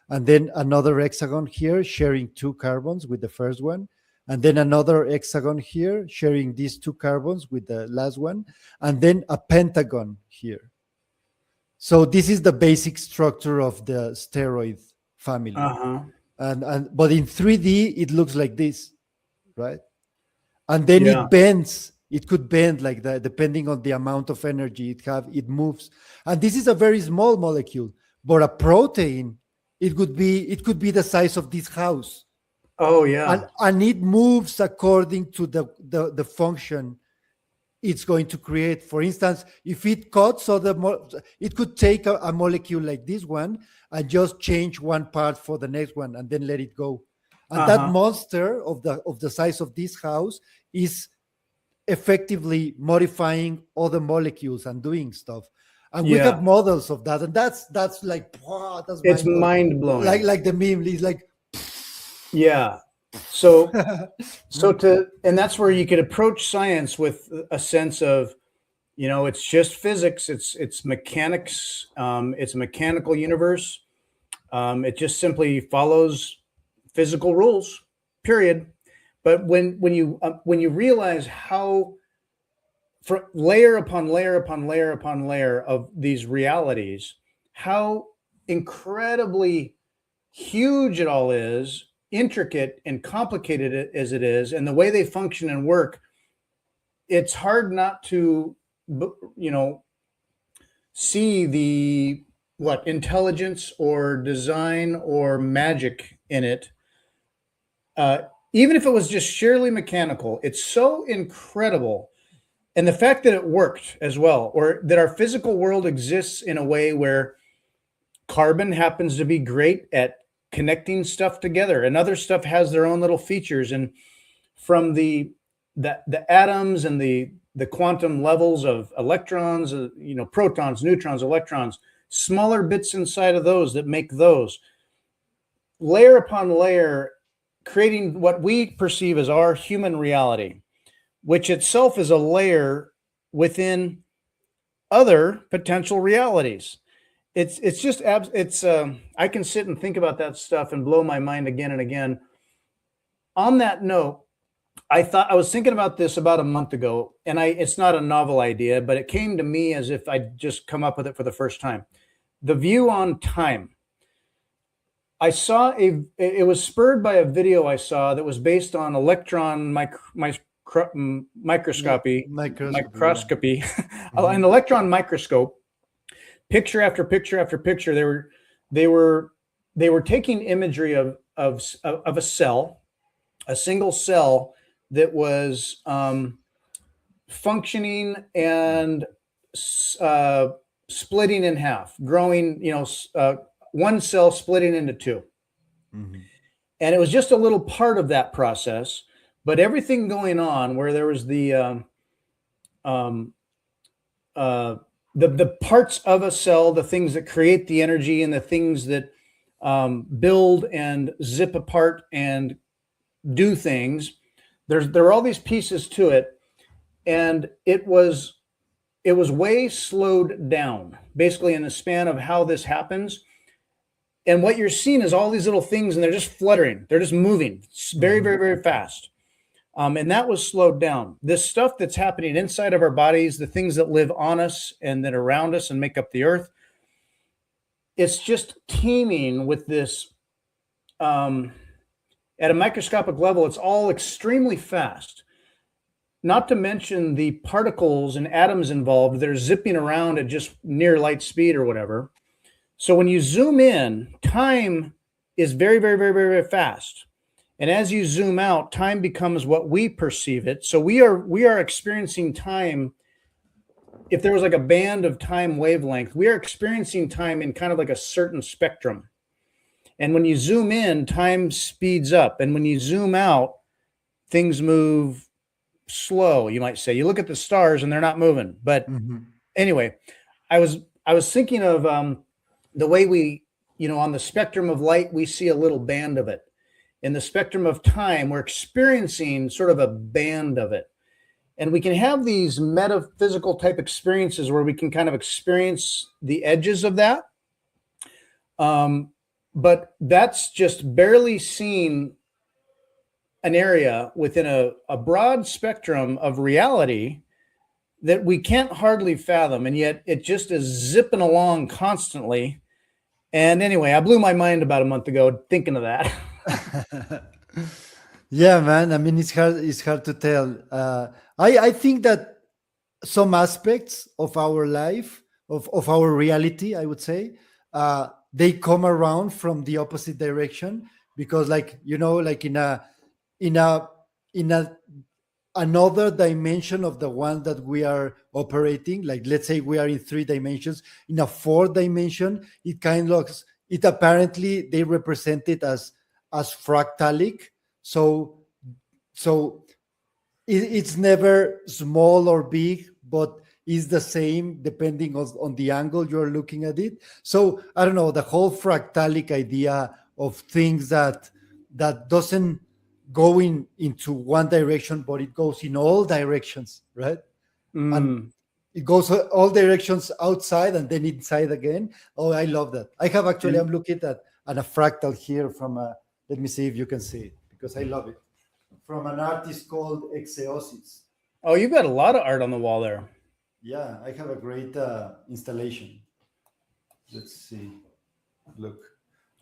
and then another hexagon here sharing 2 carbons with the first one, and then another hexagon here sharing these 2 carbons with the last one, and then a pentagon here. So this is the basic structure of the steroid family, Uh-huh. and but in 3D it looks like this, right? And then Yeah. it bends, it could bend like that depending on the amount of energy it moves. And this is a very small molecule, but a protein, it could be the size of this house, Oh yeah. and it moves according to the function it's going to create. For instance, if it cuts, it could take a molecule like this one and just change one part for the next one and then let it go. And that Uh-huh. monster of the size of this house is effectively modifying other molecules and doing stuff. And we have Yeah. models of that, and that's like, wow, that's It's mind blowing. mind blowing. Like the meme is like, Yeah. So and that's where you could approach science with a sense of, it's just physics. It's mechanics. It's a mechanical universe. It just simply follows physical rules. Period. But when you realize how, for layer upon layer upon layer upon layer of these realities, how incredibly huge it all is, intricate and complicated as it is, and the way they function and work, it's hard not to, you know, see the what intelligence or design or magic in it. Even if it was just sheerly mechanical, it's so incredible. And the fact that it worked as well, or that our physical world exists in a way where carbon happens to be great at connecting stuff together, and other stuff has their own little features. And from the atoms and the quantum levels of electrons, protons, neutrons, electrons, smaller bits inside of those that make those, layer upon layer, creating what we perceive as our human reality, which itself is a layer within other potential realities. It's just it's I can sit and think about that stuff and blow my mind again and again. On that note, I was thinking about this about a month ago, and it's not a novel idea, but it came to me as if I'd just come up with it for the first time. The view on time. It was spurred by a video I saw that was based on electron microscopy, Microscopy, yeah. microscopy, an Mhm. electron microscope, picture after picture after picture. They were they were taking imagery of a cell, a single cell that was functioning and uh, splitting in half, growing. One cell splitting into two. Mhm. And it was just a little part of that process, but everything going on where there was um, uh, the parts of a cell, the things that create the energy, and the things that build and zip apart and do things. There are all these pieces to it, and it was way slowed down, basically in the span of how this happens. And what you're seeing is all these little things, and they're just fluttering. They're just moving very, very, Mhm. very fast. And that was slowed down. This stuff that's happening inside of our bodies, the things that live on us and that are around us and make up the earth, it's just teeming with this. At a microscopic level, it's all extremely fast. Not to mention the particles and atoms involved that are zipping around at just near light speed or whatever. So when you zoom in, time is very, very, very, very, very fast. And as you zoom out, time becomes what we perceive it. So we are experiencing time. If there was like a band of time wavelength, we are experiencing time in kind of like a certain spectrum. And when you zoom in, time speeds up. And when you zoom out, things move slow, you might say. You look at the stars and they're not moving. But Mhm. anyway, I was thinking of the way on the spectrum of light, we see a little band of it. In the spectrum of time, we're experiencing sort of a band of it. And we can have these metaphysical type experiences where we can kind of experience the edges of that. Um, but that's just barely seeing an area within a broad spectrum of reality that we can't hardly fathom. And yet it just is zipping along constantly. And anyway, I blew my mind about a month ago thinking of that. Yeah, man. I mean, it's hard to tell. I think that some aspects of our life, of our reality, I would say, they come around from the opposite direction because, like, like in a in a another dimension of the one that we are operating, like let's say we are in 3 dimensions, in a fourth dimension, it kind of looks, it apparently they represent it as fractalic. So so it's never small or big, but is the same depending on the angle you're looking at it. So I don't know, the whole fractalic idea of things that doesn't go into one direction, but it goes in all directions, right? And Mm. it goes all directions outside and then inside again. Oh, I love that. I have actually, And I'm looking at a fractal here from a, let me see if you can see it because I love it, from an artist called Exeosis. oh, you've got a lot of art on the wall there. Yeah, I have a great installation. Let's see. Look,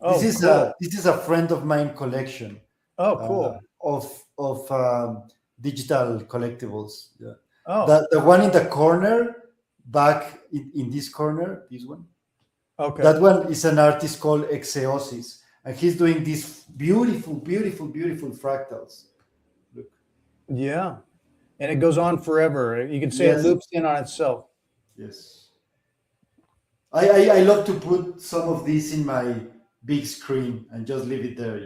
Oh, cool. this is a friend of mine collection Oh, uh, cool. of digital collectibles. Yeah, Oh, the one in the corner, back in this corner, this one. okay. That one is an artist called Exeosis, and he's doing these beautiful, beautiful, beautiful fractals. Look. Yeah. And it goes on forever. You can say it Yes, loops in on itself. yes. I love to put some of these in my big screen and just leave it there,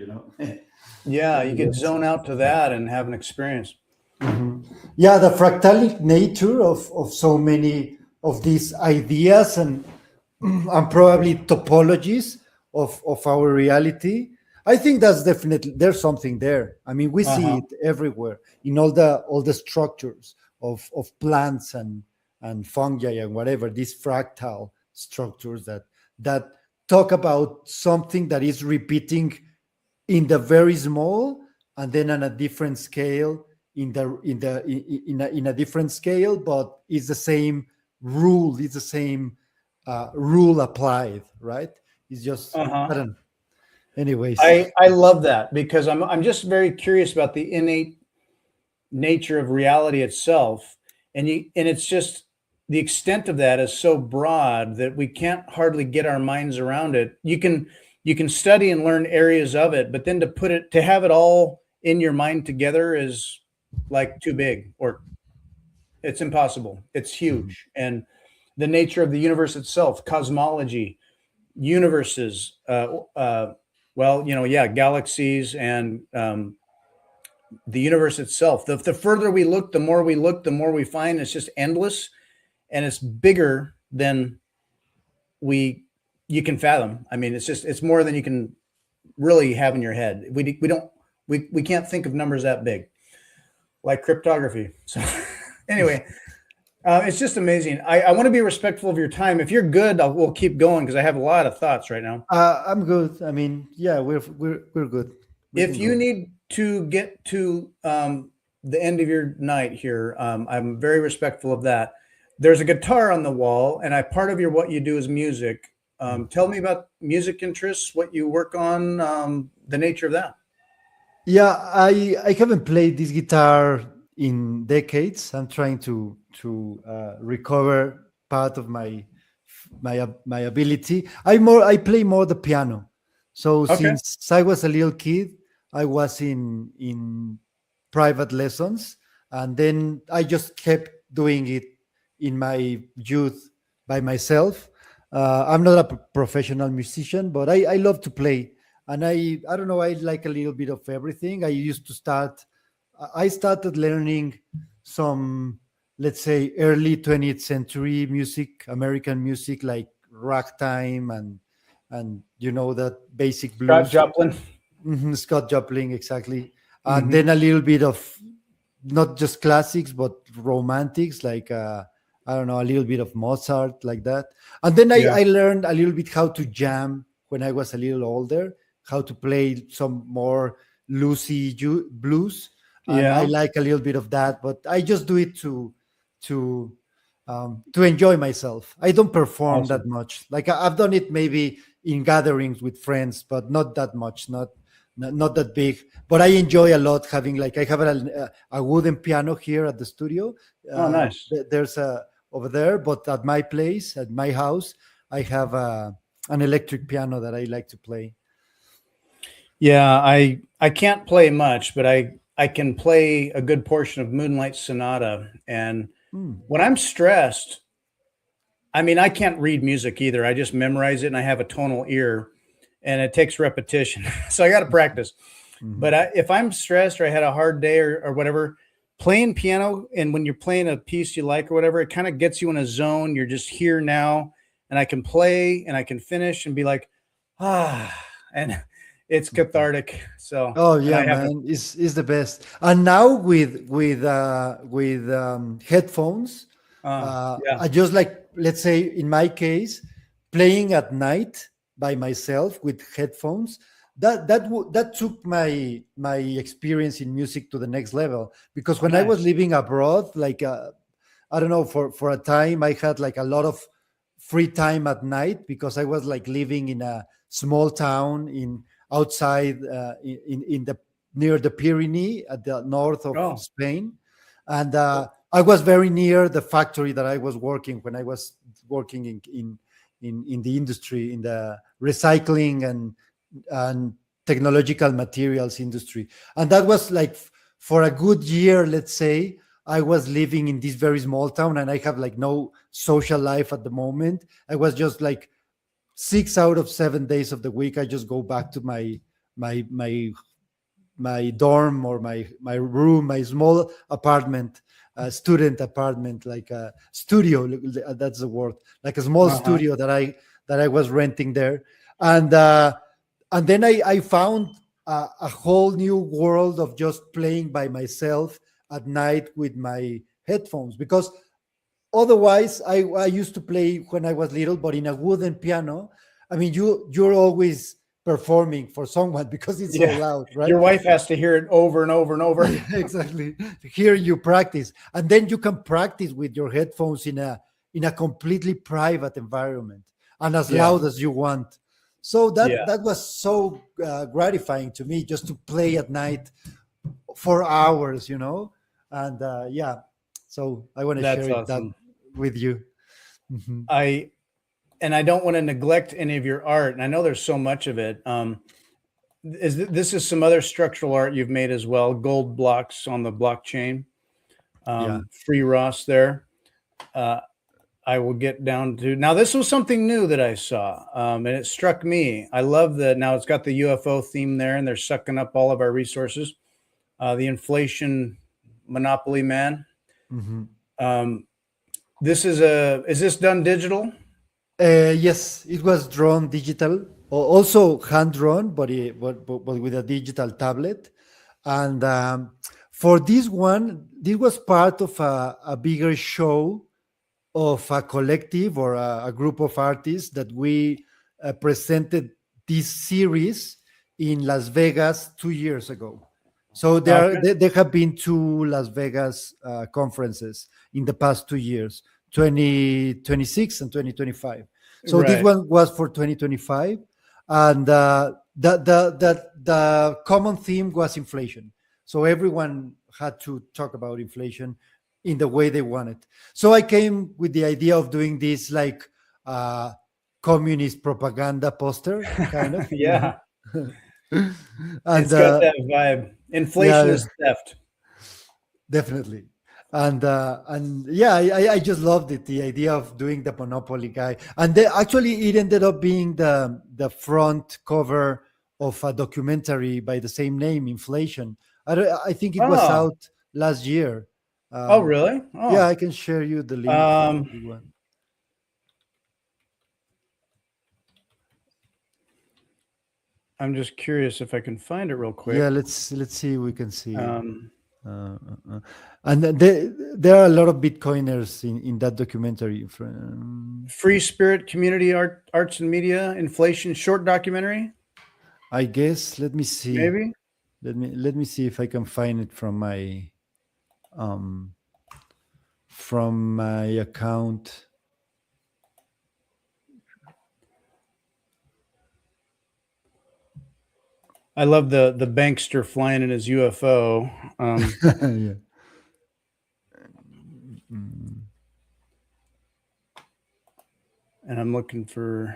Yeah, you could Yes. zone out to that and have an experience. Mhm. Yeah, the fractalic nature of so many of these ideas and probably topologies of our reality. I think that's definitely, there's something there. I mean, we see Uh-huh. it everywhere in all the structures of plants and fungi and whatever, these fractal structures that talk about something that is repeating in the very small and then on a different scale in a different scale, but it's the same rule. It's the same rule applied, right? It's just I Uh-huh. don't know. Anyways, I love that because I'm just very curious about the innate nature of reality itself, and it's just the extent of that is so broad that we can't hardly get our minds around it. You can study and learn areas of it, but then to have it all in your mind together is like too big, or it's impossible. It's mhm. huge. And the nature of the universe itself, cosmology, universes, well, yeah, galaxies, and the universe itself. The further we look, the more we find. It's just endless, and it's bigger than we you can fathom. I mean, it's more than you can really have in your head. We can't think of numbers that big, like cryptography. So anyway, it's just amazing. I want to be respectful of your time. If you're good, we'll keep going because I have a lot of thoughts right now. I'm good. I mean, yeah, we're good. We If can you go. need to get to the end of your night here, I'm very respectful of that. There's a guitar on the wall, and part of what you do is music. Tell me about music interests, what you work on, the nature of that. Yeah, I haven't played this guitar in decades. I'm trying to recover part of my ability. I play more the piano. So Okay. since I was a little kid, I was in private lessons, and then I just kept doing it in my youth by myself. I'm not a professional musician, but I love to play, and I don't know, I like a little bit of everything. I started learning some, let's say, early 20th century music, American music, like ragtime and that basic Scott blues. Joplin. Scott Joplin, exactly. And Hmm. then a little bit of not just classics but romantics, like I don't know, a little bit of Mozart, like that. And then Yeah. I learned a little bit how to jam when I was a little older, how to play some more blues, and I Yeah. like a little bit of that. But I just do it to enjoy myself. I don't perform Awesome. that much. Like I've done it maybe in gatherings with friends, but not that much, not that big. But I enjoy a lot having, like, I have a wooden piano here at the studio. Oh, nice. There's a over there, but at my place, at my house, I have an electric piano that I like to play. Yeah, I can't play much, but I can play a good portion of Moonlight Sonata. And Hmm. when I'm stressed, I mean, I can't read music either. I just memorize it, and I have a tonal ear, and it takes repetition. So I got to practice. But Mhm. if I'm stressed or I had a hard day, or whatever, playing piano, and when you're playing a piece you like or whatever, it kind of gets you in a zone. You're just here now, and I can play and I can finish and be like, ah, and it's Mhm. cathartic. So, Oh and yeah, I have a, man, is the best. And now with headphones, yeah, I just, like, let's say in my case, playing at night by myself with headphones. That took my experience in music to the next level, because when I was nice. living abroad, like I don't know, for a time I had like a lot of free time at night, because I was like living in a small town in outside in the near the Pyrenees at the north of Oh, Spain, and I was very near the factory that I was working when I was working in the industry, in the recycling and technological materials industry, and that was like for a good year, let's say. I was living in this very small town, and I have like no social life at the moment. I was just like 6 out of 7 days of the week, I just go back to my my my dorm, or my room, my small apartment, student apartment, like a studio. That's the word, like a small uh-huh. studio that I was renting there, and and then I found a whole new world of just playing by myself at night with my headphones, because otherwise I used to play when I was little, but in a wooden piano. I mean, you're always performing for someone because it's so Yeah. loud, right? Your wife has to hear it over and over and over. Exactly. Here you practice, and then you can practice with your headphones in a completely private environment and as Yeah. loud as you want. So Yeah. that was so gratifying to me, just to play at night for hours, and yeah. So I want to That's share that awesome. with you. Mhm. I don't want to neglect any of your art, and I know there's so much of it. This is some other structural art you've made as well, gold blocks on the blockchain, Yeah. free Ross there. I will get down to now. This was something new that I saw, and it struck me. I love that now it's got the UFO theme there, and they're sucking up all of our resources. The inflation monopoly man. Mhm. Um, is this done digital? Yes, it was drawn digital, also hand drawn, but with a digital tablet. And for this one, this was part of a bigger show of a collective or a group of artists that we presented this series in Las Vegas 2 years ago. So Okay. there have been two Las Vegas conferences in the past 2 years, 2026 and 2025. So this Right. one was for 2025, and the common theme was inflation. So everyone had to talk about inflation in the way they wanted. So I came with the idea of doing this like communist propaganda poster, kind of. Yeah. And It's got that vibe. Inflation yeah, is theft. definitely. And yeah, I just loved it, the idea of doing the Monopoly guy. And actually, it ended up being the front cover of a documentary by the same name, Inflation. I think it was Oh. out last year. Oh, Um, really? yeah, Oh. I can share you the link for Um, the one. I'm just curious if I can find it real quick. Yeah, let's see if we can see it. Um, Uh, uh, uh. And there are a lot of Bitcoiners in that documentary. Free Spirit Community Arts and Media Inflation short documentary, I guess. Let me see. maybe. Let me see if I can find it um from my account. I love the bankster flying in his UFO. Yeah. And I'm looking for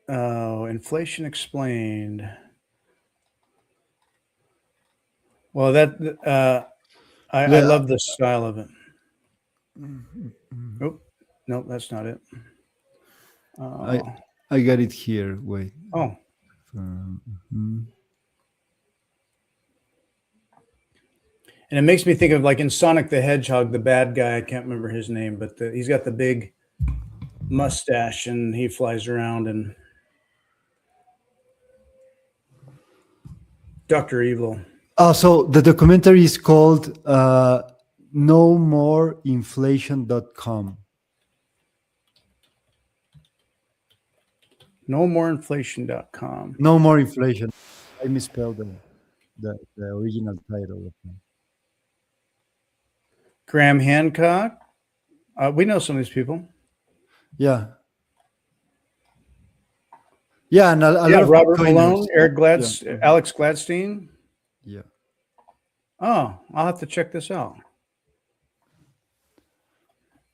inflation explained. Well, I Yeah. love the style of it. Oh, no, that's not it. I I got it here. Wait. Oh, Mhm. and it makes me think of like in Sonic the Hedgehog, the bad guy. I can't remember his name, but he's got the big mustache and he flies around and Dr. Evil. So the documentary is called NoMoreInflation.com. NoMoreInflation.com. No More Inflation. I misspelled the original title of it. Graham Hancock. We know some of these people. Yeah. Yeah, and a lot of Robert Bitcoiners. Malone, Eric Yeah. Alex Gladstein. Yeah. Oh, I'll have to check this out.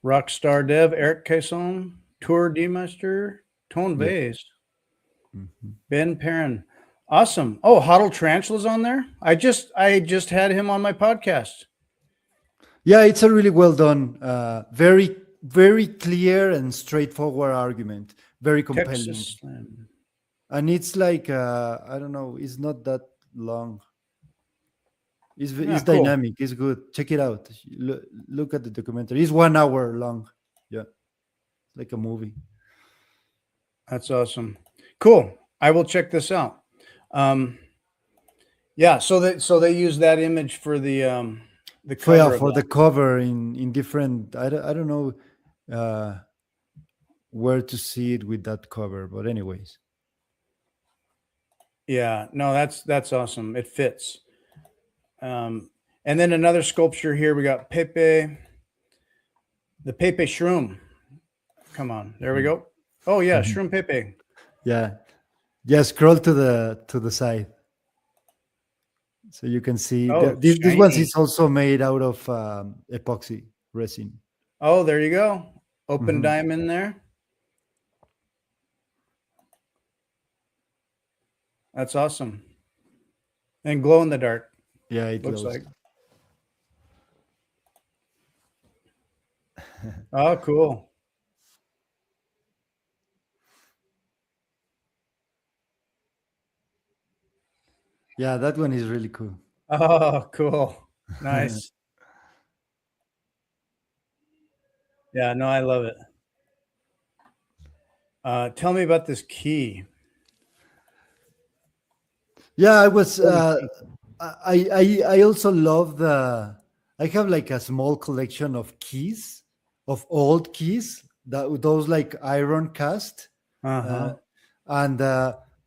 Rockstar Dev, Eric Cason, Tour D-Master, Tone Yeah. Vase, Mhm. Ben Perrin. Awesome. Oh, Huddle Tarantula's on there. I just had him on my podcast. Yeah, it's a really well done, very, very clear and straightforward argument, very compelling. Texas Slam. And it's like, I don't know, it's not that long. It's Cool. dynamic. It's good. Check it out. Look at the documentary. It's 1 hour long. Yeah, like a movie. That's awesome. Cool. I will check this out. Yeah, so they use that image for the cover For of the that. cover in different. I don't know. where to see it with that cover, but anyways. Yeah, no, that's awesome. It fits. And then another sculpture here. We got Pepe, the Pepe shroom. Come on, there we go. Oh yeah, Mhm. shroom Pepe. Yeah, yeah. Scroll to the side, so you can see Oh, this one shiny. is also made out of epoxy resin. Oh, there you go. Open Mhm. diamond there. That's awesome. And glow in the dark. Yeah, it Looks glows. like. Oh, cool. Yeah, that one is really cool. Oh, cool. Nice. Yeah, no, I love it. Tell me about this key. Yeah, I was. Holy key. I also love the. I have like a small collection of keys, of old keys, that those like iron cast, uh, Uh-huh. and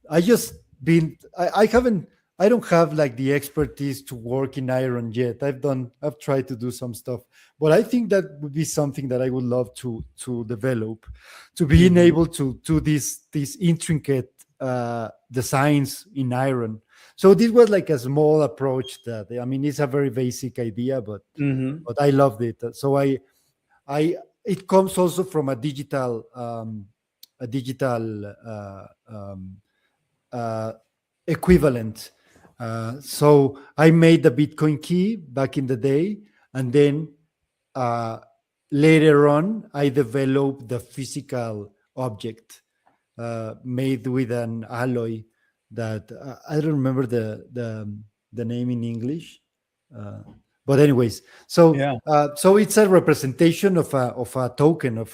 I just been. I haven't. I don't have like the expertise to work in iron yet. I've tried to do some stuff, but I think that would be something that I would love to develop, to being Hmm. able to do these intricate designs in iron. So this was like a small approach that, I mean, it's a very basic idea, Hmm. but I loved it. So I it comes also from a digital uh, equivalent. So I made the Bitcoin key back in the day, and then uh, later on I developed the physical object made with an alloy that I don't remember the name in English. Uh, but anyways, Yeah. so it's a representation of a token of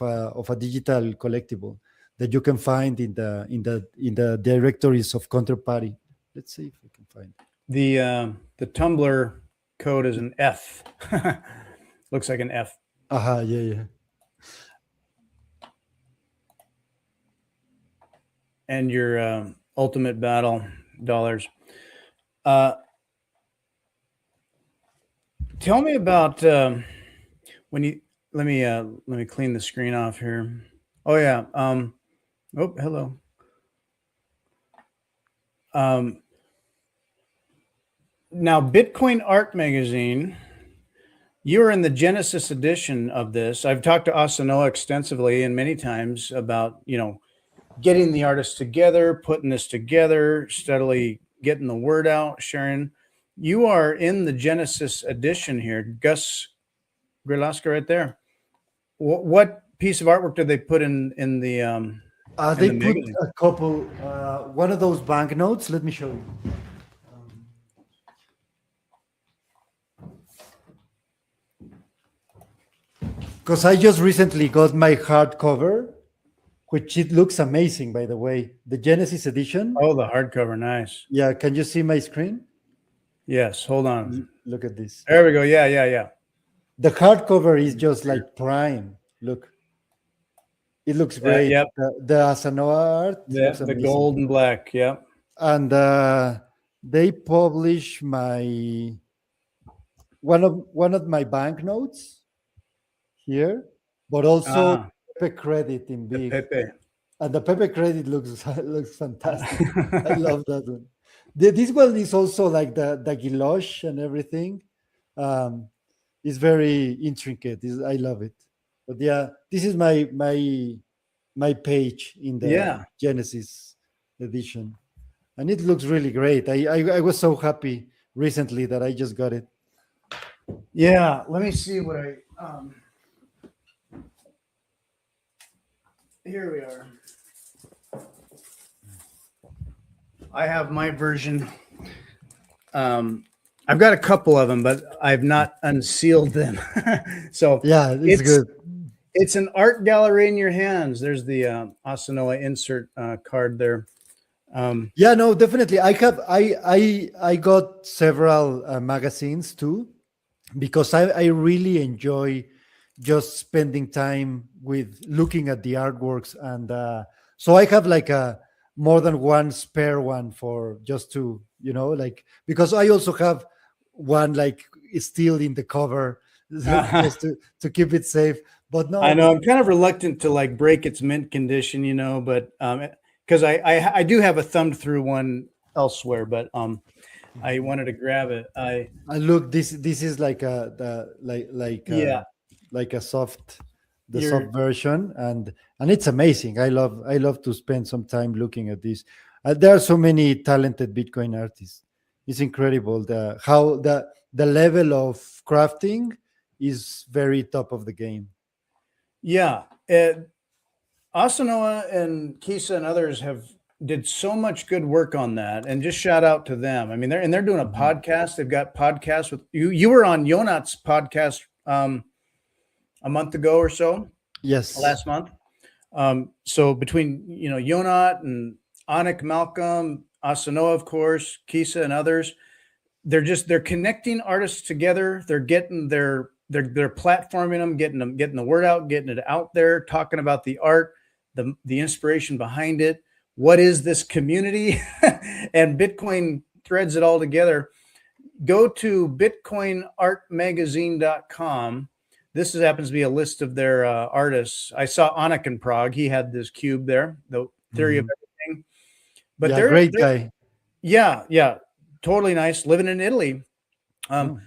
a digital collectible that you can find in the directories of Counterparty. Let's see if we can find it. The Tumblr code is an F. Looks like an F. Aha, yeah, yeah. And your ultimate battle dollars. Uh, tell me about when you let me clean the screen off here. Oh yeah. Oh, hello. Um, now Bitcoin Art Magazine. You're in the Genesis edition of this. I've talked to Asanoa extensively and many times about, getting the artists together, putting this together, steadily getting the word out, sharing. You are in the Genesis edition here, Gus Grillasca, right there. What piece of artwork did they put in They the put magazine? a couple, one of those banknotes. Let me show you. Because I just recently got my hardcover, which it looks amazing, by the way. The Genesis edition. Oh, the hardcover, nice. Yeah, can you see my screen? Yes, hold on. Look at this. There we go. Yeah, yeah, yeah. The hardcover is just like prime. Look, it looks great. Yep. The Asanoa art looks The amazing. gold and black. Yep. And they publish my one of my banknotes here, but also Ah, Pepe credit in the big. Pepe. And the Pepe credit looks fantastic. I love that one. This one is also like the guilloche and everything. Um, it's very intricate. I love it. But yeah, this is my page in the Yeah. Genesis edition, and it looks really great. I was so happy recently that I just got it. Yeah. Let me see what here we are. I have my version. I've got a couple of them, but I've not unsealed them. So Yeah, it's it's good. it's an art gallery in your hands. There's the Asanoa insert card there. Yeah, no, definitely. I got several magazines too, because I really enjoy just spending time with looking at the artworks. And so I have like a more than one spare one for just to, like, because I also have one like still in the cover just to keep it safe. But I no, know I'm kind of reluctant to like break its mint condition, but because I do have a thumbed through one elsewhere, but I wanted to grab it. and look, this is like Yeah, like a soft, the you're soft version, and it's amazing. I love to spend some time looking at this. There are so many talented Bitcoin artists. It's incredible how the level of crafting is very top of the game. yeah. Asanoa and Kisa and others have did so much good work on that, and just shout out to them. I mean, they're doing a Mhm. podcast. They've got podcasts with you. You were on Yonat's podcast a month ago or so, Yes. last month. So between Yonat and Anik Malcolm, Asanoa, of course, Kisa and others, they're connecting artists together. They're getting they're platforming them, getting the word out, getting it out there, talking about the art, the inspiration behind it. What is this community? And Bitcoin threads it all together. Go to bitcoinartmagazine.com. This happens to be a list of their artists. I saw Anik in Prague. He had this cube there, the theory of Mhm. everything. But Yeah, great they're guy. yeah, totally nice. Living in Italy. Um, Oh,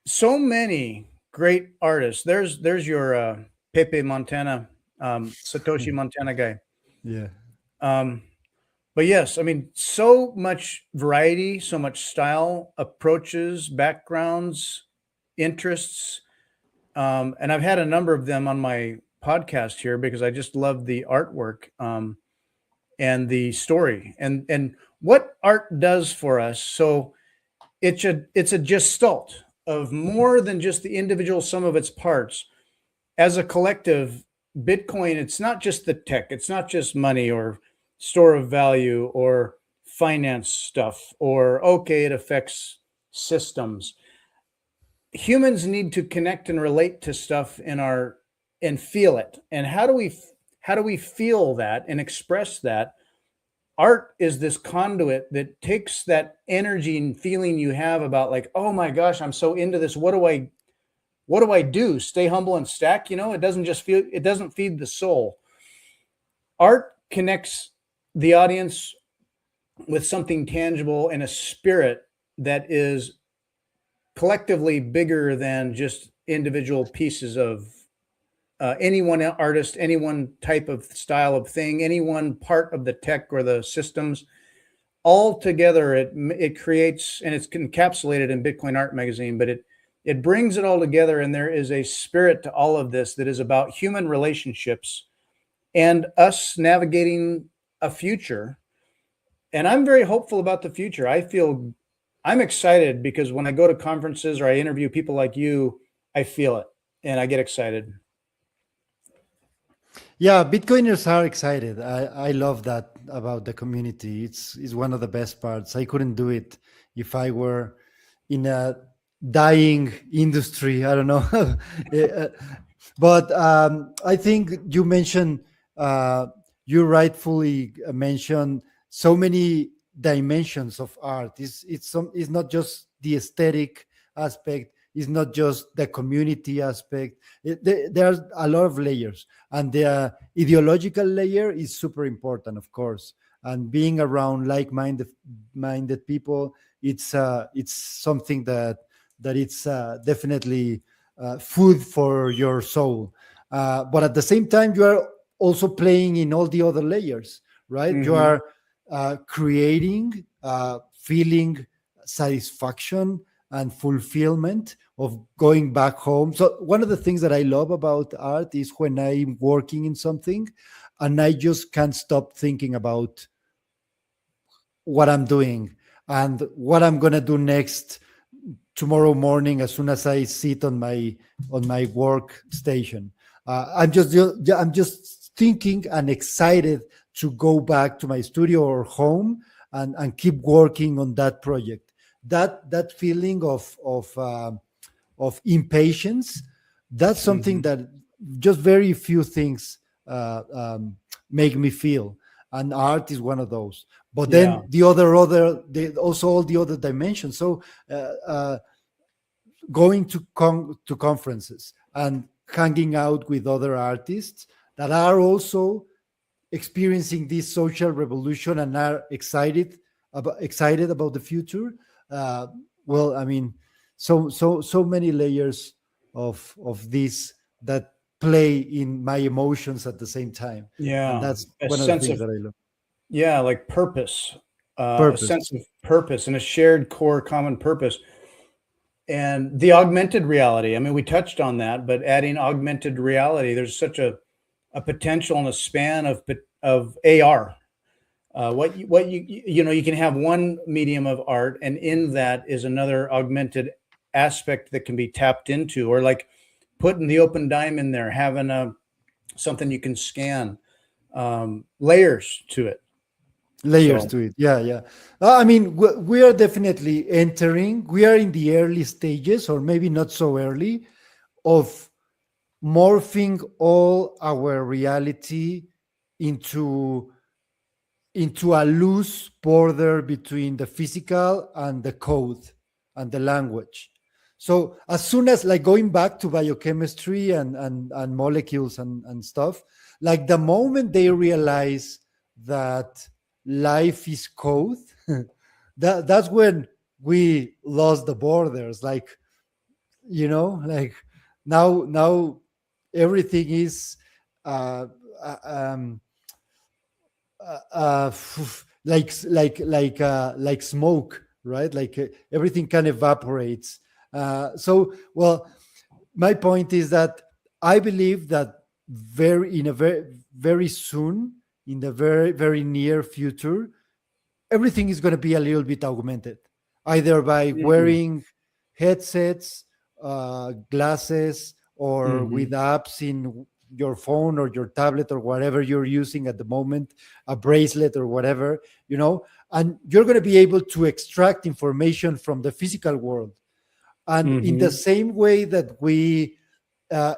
so many great artists. There's your Pepe Montana, Satoshi Montana guy. yeah. Um, but yes, I mean, so much variety, so much style, approaches, backgrounds, interests. And I've had a number of them on my podcast here because I just love the artwork and the story and what art does for us. So it's a gestalt of more than just the individual sum of its parts. As a collective, Bitcoin, it's not just the tech, it's not just money or store of value or finance stuff or okay, it affects systems. Humans need to connect and relate to stuff and feel it. And how do we feel that and express that? Art is this conduit that takes that energy and feeling you have about like, oh my gosh, I'm so into this. What do I do? Stay humble and stack? It doesn't feed the soul. Art connects the audience with something tangible and a spirit that is collectively bigger than just individual pieces of any one artist, any one type of style of thing, any one part of the tech or the systems. All together, it creates, and it's encapsulated in Bitcoin Art Magazine, but it brings it all together, and there is a spirit to all of this that is about human relationships and us navigating a future. And I'm very hopeful about the future. I'm excited because when I go to conferences or I interview people like you, I feel it and I get excited. Yeah, Bitcoiners are excited. I love that about the community. It's one of the best parts. I couldn't do it if I were in a dying industry. I don't know. Eh, but I think uh, you rightfully mentioned so many dimensions of art. It's not just the aesthetic aspect. It's not just the community aspect. There's a lot of layers, and the ideological layer is super important, of course. And being around like minded people, it's something that it's definitely food for your soul. But at the same time, you are also playing in all the other layers, right? You Hmm. are creating, feeling satisfaction and fulfillment of going back home. So one of the things that I love about art is when I'm working in something and I just can't stop thinking about what I'm doing and what I'm gonna do next tomorrow morning as soon as I sit on my workstation. I'm just thinking and excited to go back to my studio or home and keep working on that project. That feeling of impatience That's something Mhm. that just very few things uh, um, make me feel, and art is one of those. But Yeah. then also all the other dimensions. So uh, going to conferences and hanging out with other artists that are also experiencing this social revolution and are excited about the future. Uh, well, I mean, so many layers of this that play in my emotions at the same time, and Yeah. that's A one of the sense things of, that I love. yeah, like purpose, a sense Purpose. of purpose and a shared core common purpose. And the augmented reality, I mean, we touched on that, but adding augmented reality, there's such a potential and a span of AR. You can have one medium of art, and in that is another augmented aspect that can be tapped into, or like putting the open dime in there, having a something you can scan, layers to it. Layers So, to it. Yeah, yeah. I mean, we are definitely entering. We are in the early stages, or maybe not so early, of morphing all our reality into a loose border between the physical and the code and the language. So as soon as, like, going back to biochemistry and molecules and stuff, like the moment they realize that life is code, that's when we lost the borders. Like, like now everything is uh, uh, um, like smoke, right? Like everything kind of evaporates. So, well, my point is that I believe that very soon, in the very near future, everything is going to be a little bit augmented, either by mm, wearing headsets, glasses, or with mhm, apps in your phone or your tablet or whatever you're using at the moment, a bracelet or whatever, and you're going to be able to extract information from the physical world. And in the mhm, same way that we uh,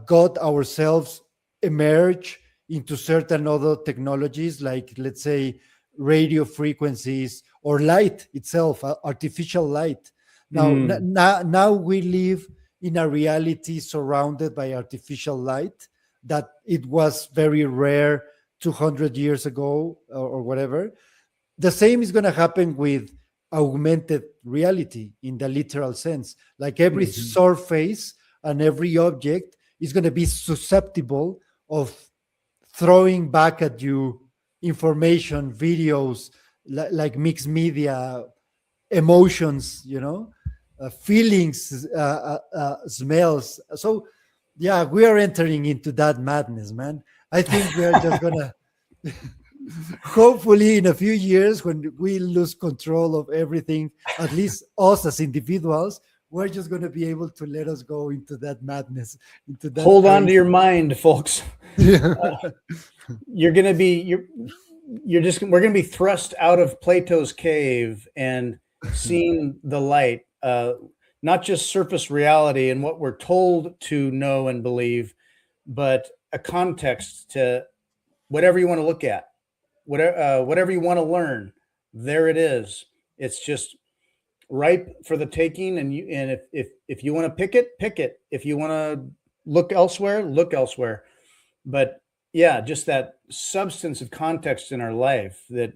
got ourselves emerge into certain other technologies, like, let's say, radio frequencies or light itself, artificial light. mm, Now we live in a reality surrounded by artificial light that it was very rare 200 years ago, or whatever. The same is going to happen with augmented reality in the literal sense. Like every mhm, surface and every object is going to be susceptible of throwing back at you information, videos, like mixed media, emotions, feelings, smells. So, yeah, we are entering into that madness, man. I think we are just gonna hopefully in a few years, when we lose control of everything, at least us as individuals, we're just going to be able to let us go into that madness, into that hold on to your crazy. mind, folks. Yeah. You're gonna be you're just we're gonna be thrust out of Plato's cave and seeing the light, not just surface reality and what we're told to know and believe, but a context to whatever you want to look at, whatever you want to learn. There it is. It's just ripe for the taking, and if you want to pick it, pick it. If you want to look elsewhere, look elsewhere. But yeah, just that substance of context in our life that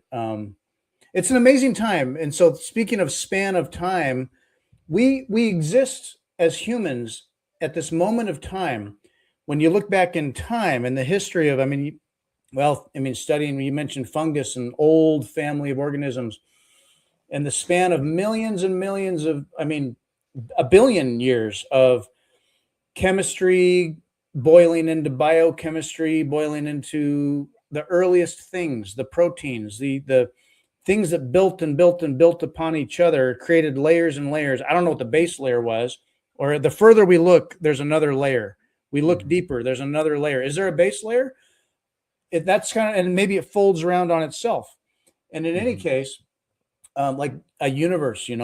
it's an amazing time. And so, speaking of span of time, we exist as humans at this moment of time. When you look back in time and the history of, I mean, studying, you mentioned fungus, an old family of organisms, and the span of millions and millions of, I mean, a billion years of chemistry boiling into biochemistry, boiling into the earliest things, the proteins, the things that built and built and built upon each other, created layers and layers. I don't know what the base layer was, or the further we look, there's another layer. We look Mhm. deeper, there's another layer. Is there a base layer? That's kind of, and maybe it folds around on itself. And in any Mhm. case, like a universe, you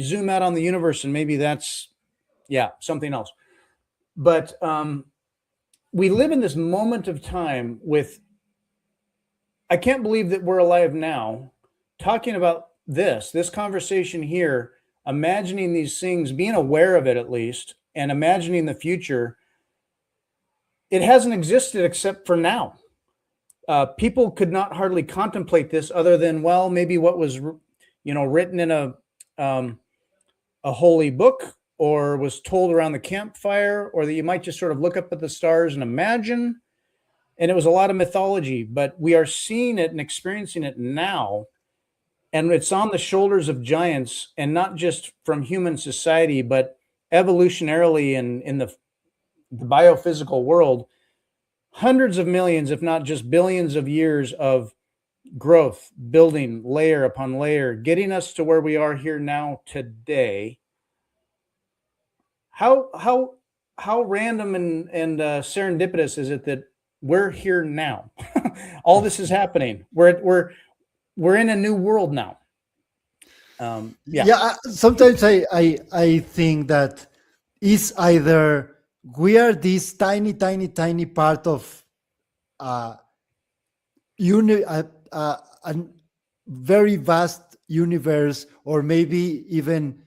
zoom out on the universe, and maybe that's, yeah, something else. But we live in this moment of time with, I can't believe that we're alive now talking about this conversation here, imagining these things, being aware of it at least, and imagining the future. It hasn't existed except for now. People could not hardly contemplate this other than, well, maybe what was, written in a holy book, or was told around the campfire, or that you might just sort of look up at the stars and imagine. And it was a lot of mythology, but we are seeing it and experiencing it now. And it's on the shoulders of giants, and not just from human society, but evolutionarily in the biophysical world. Hundreds of millions, if not just billions of years of growth, building layer upon layer, getting us to where we are here now today. How random and serendipitous is it that we're here now? All this is happening. We're in a new world now. Yeah, sometimes I think that is either we are this tiny part of a a very vast universe, or maybe even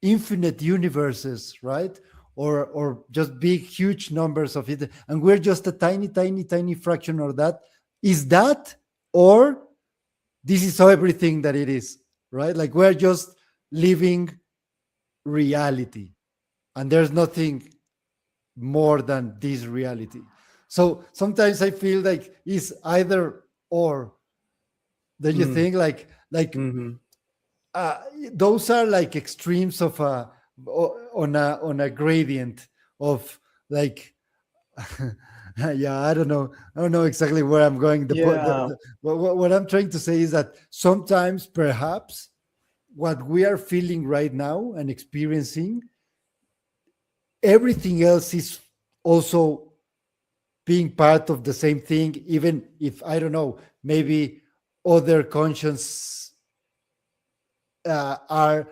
infinite universes, right? Or just big, huge numbers of it, and we're just a tiny fraction of that. Is that, or this is everything that it is, right? Like we're just living reality, and there's nothing more than this reality. So sometimes I feel like it's either or. Don't you think? Mm-hmm. Those are like extremes of on a gradient of like yeah, I don't know exactly where I'm going. What I'm trying to say is that sometimes perhaps what we are feeling right now and experiencing, everything else is also being part of the same thing, even if, I don't know, maybe other conscious are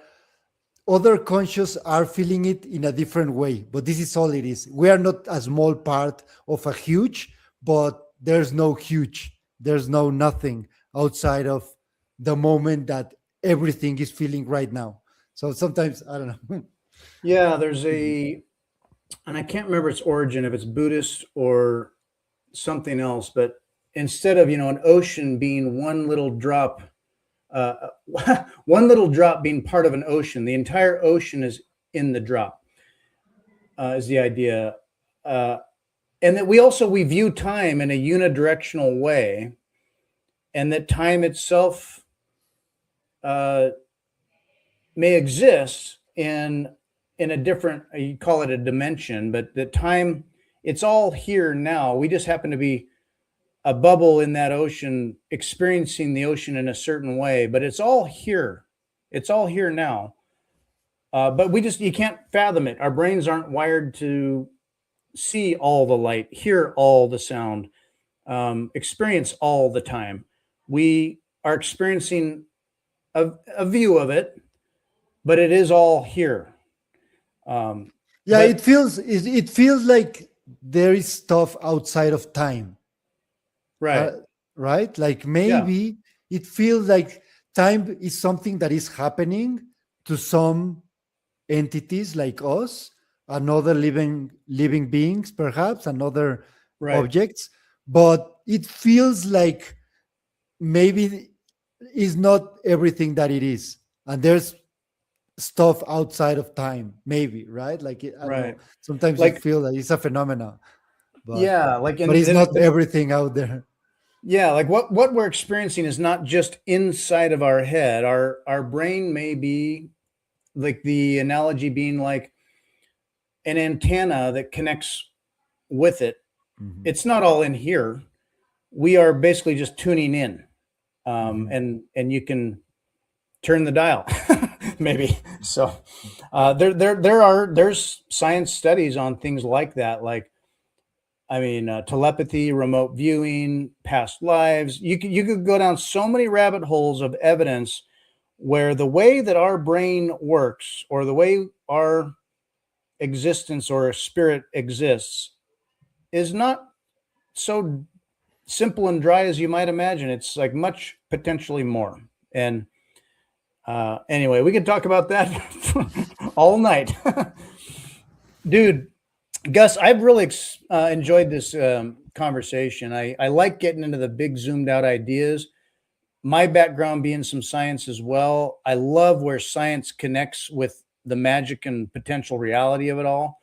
other conscious are feeling it in a different way, but this is all it is. We are not a small part of a huge, but there's no huge, there's no nothing outside of the moment that everything is feeling right now. So sometimes I don't know. Yeah, there's and I can't remember its origin, if it's Buddhist or something else, but instead of, an ocean being one little drop, uh, one little drop being part of an ocean, the entire ocean is in the drop, is the idea. And that we view time in a unidirectional way, and that time itself may exist in a different, you call it a dimension, but the time, it's all here now. We just happen to be a bubble in that ocean, experiencing the ocean in a certain way, but it's all here. It's all here now. But you can't fathom it. Our brains aren't wired to see all the light, hear all the sound, experience all the time. We are experiencing a view of it, but it is all here. Yeah, But it feels like there is stuff outside of time, right, right? Like yeah, maybe it feels like time is something that is happening to some entities like us, another living beings, perhaps, and other right. objects, but it feels like maybe is not everything that it is, and there's stuff outside of time, maybe, right? Like I don't know. Right. Sometimes you Like, feel that it's a phenomena, but yeah, like it's not everything out there. yeah, like what we're experiencing is not just inside of our head. Our brain may be, like the analogy being like an antenna that connects with it. Mhm, It's not all in here. We are basically just tuning in. mhm. And you can turn the dial, maybe. So there's science studies on things like that, like, I mean, telepathy, remote viewing, past lives. You could go down so many rabbit holes of evidence where the way that our brain works, or the way our existence or spirit exists is not so simple and dry as you might imagine. It's like much potentially more. And anyway, we can talk about that all night. Dude, Gus, I've really enjoyed this conversation. I like getting into the big zoomed out ideas. My background being some science as well. I love where science connects with the magic and potential reality of it all.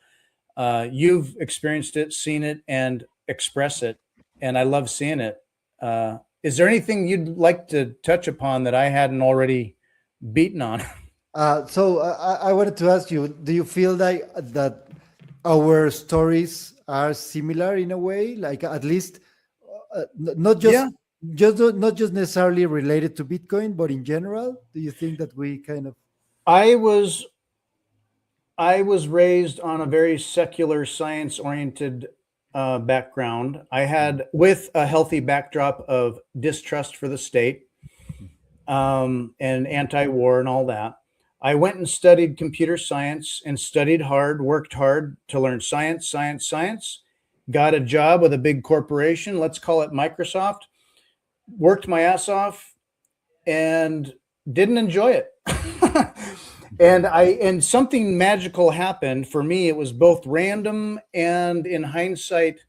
You've experienced it, seen it, and express it, and I love seeing it. Is there anything you'd like to touch upon that I hadn't already beaten on? I wanted to ask you: do you feel like that our stories are similar in a way? Like at least not Yeah, not just necessarily related to Bitcoin, but in general. Do you think that we kind of? I was I was raised on a very secular, science oriented background. I had, with a healthy backdrop of distrust for the state and anti war and all that. I went and studied computer science and studied hard, worked hard to learn science, science, science. Got a job with a big corporation, let's call it Microsoft, worked my ass off and didn't enjoy it. And something magical happened for me. It was both random and, in hindsight,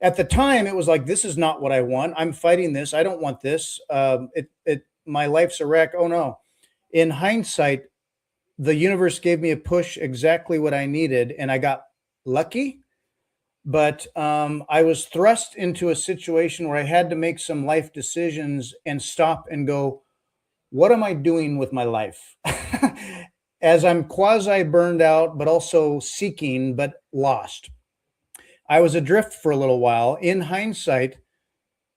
at the time it was like, this is not what I want. I'm fighting this. I don't want this. My life's a wreck. Oh no. In hindsight, the universe gave me a push, exactly what I needed, and I got lucky. But I was thrust into a situation where I had to make some life decisions and stop and go, what am I doing with my life? As I'm quasi burned out, but also seeking, but lost. I was adrift for a little while. In hindsight,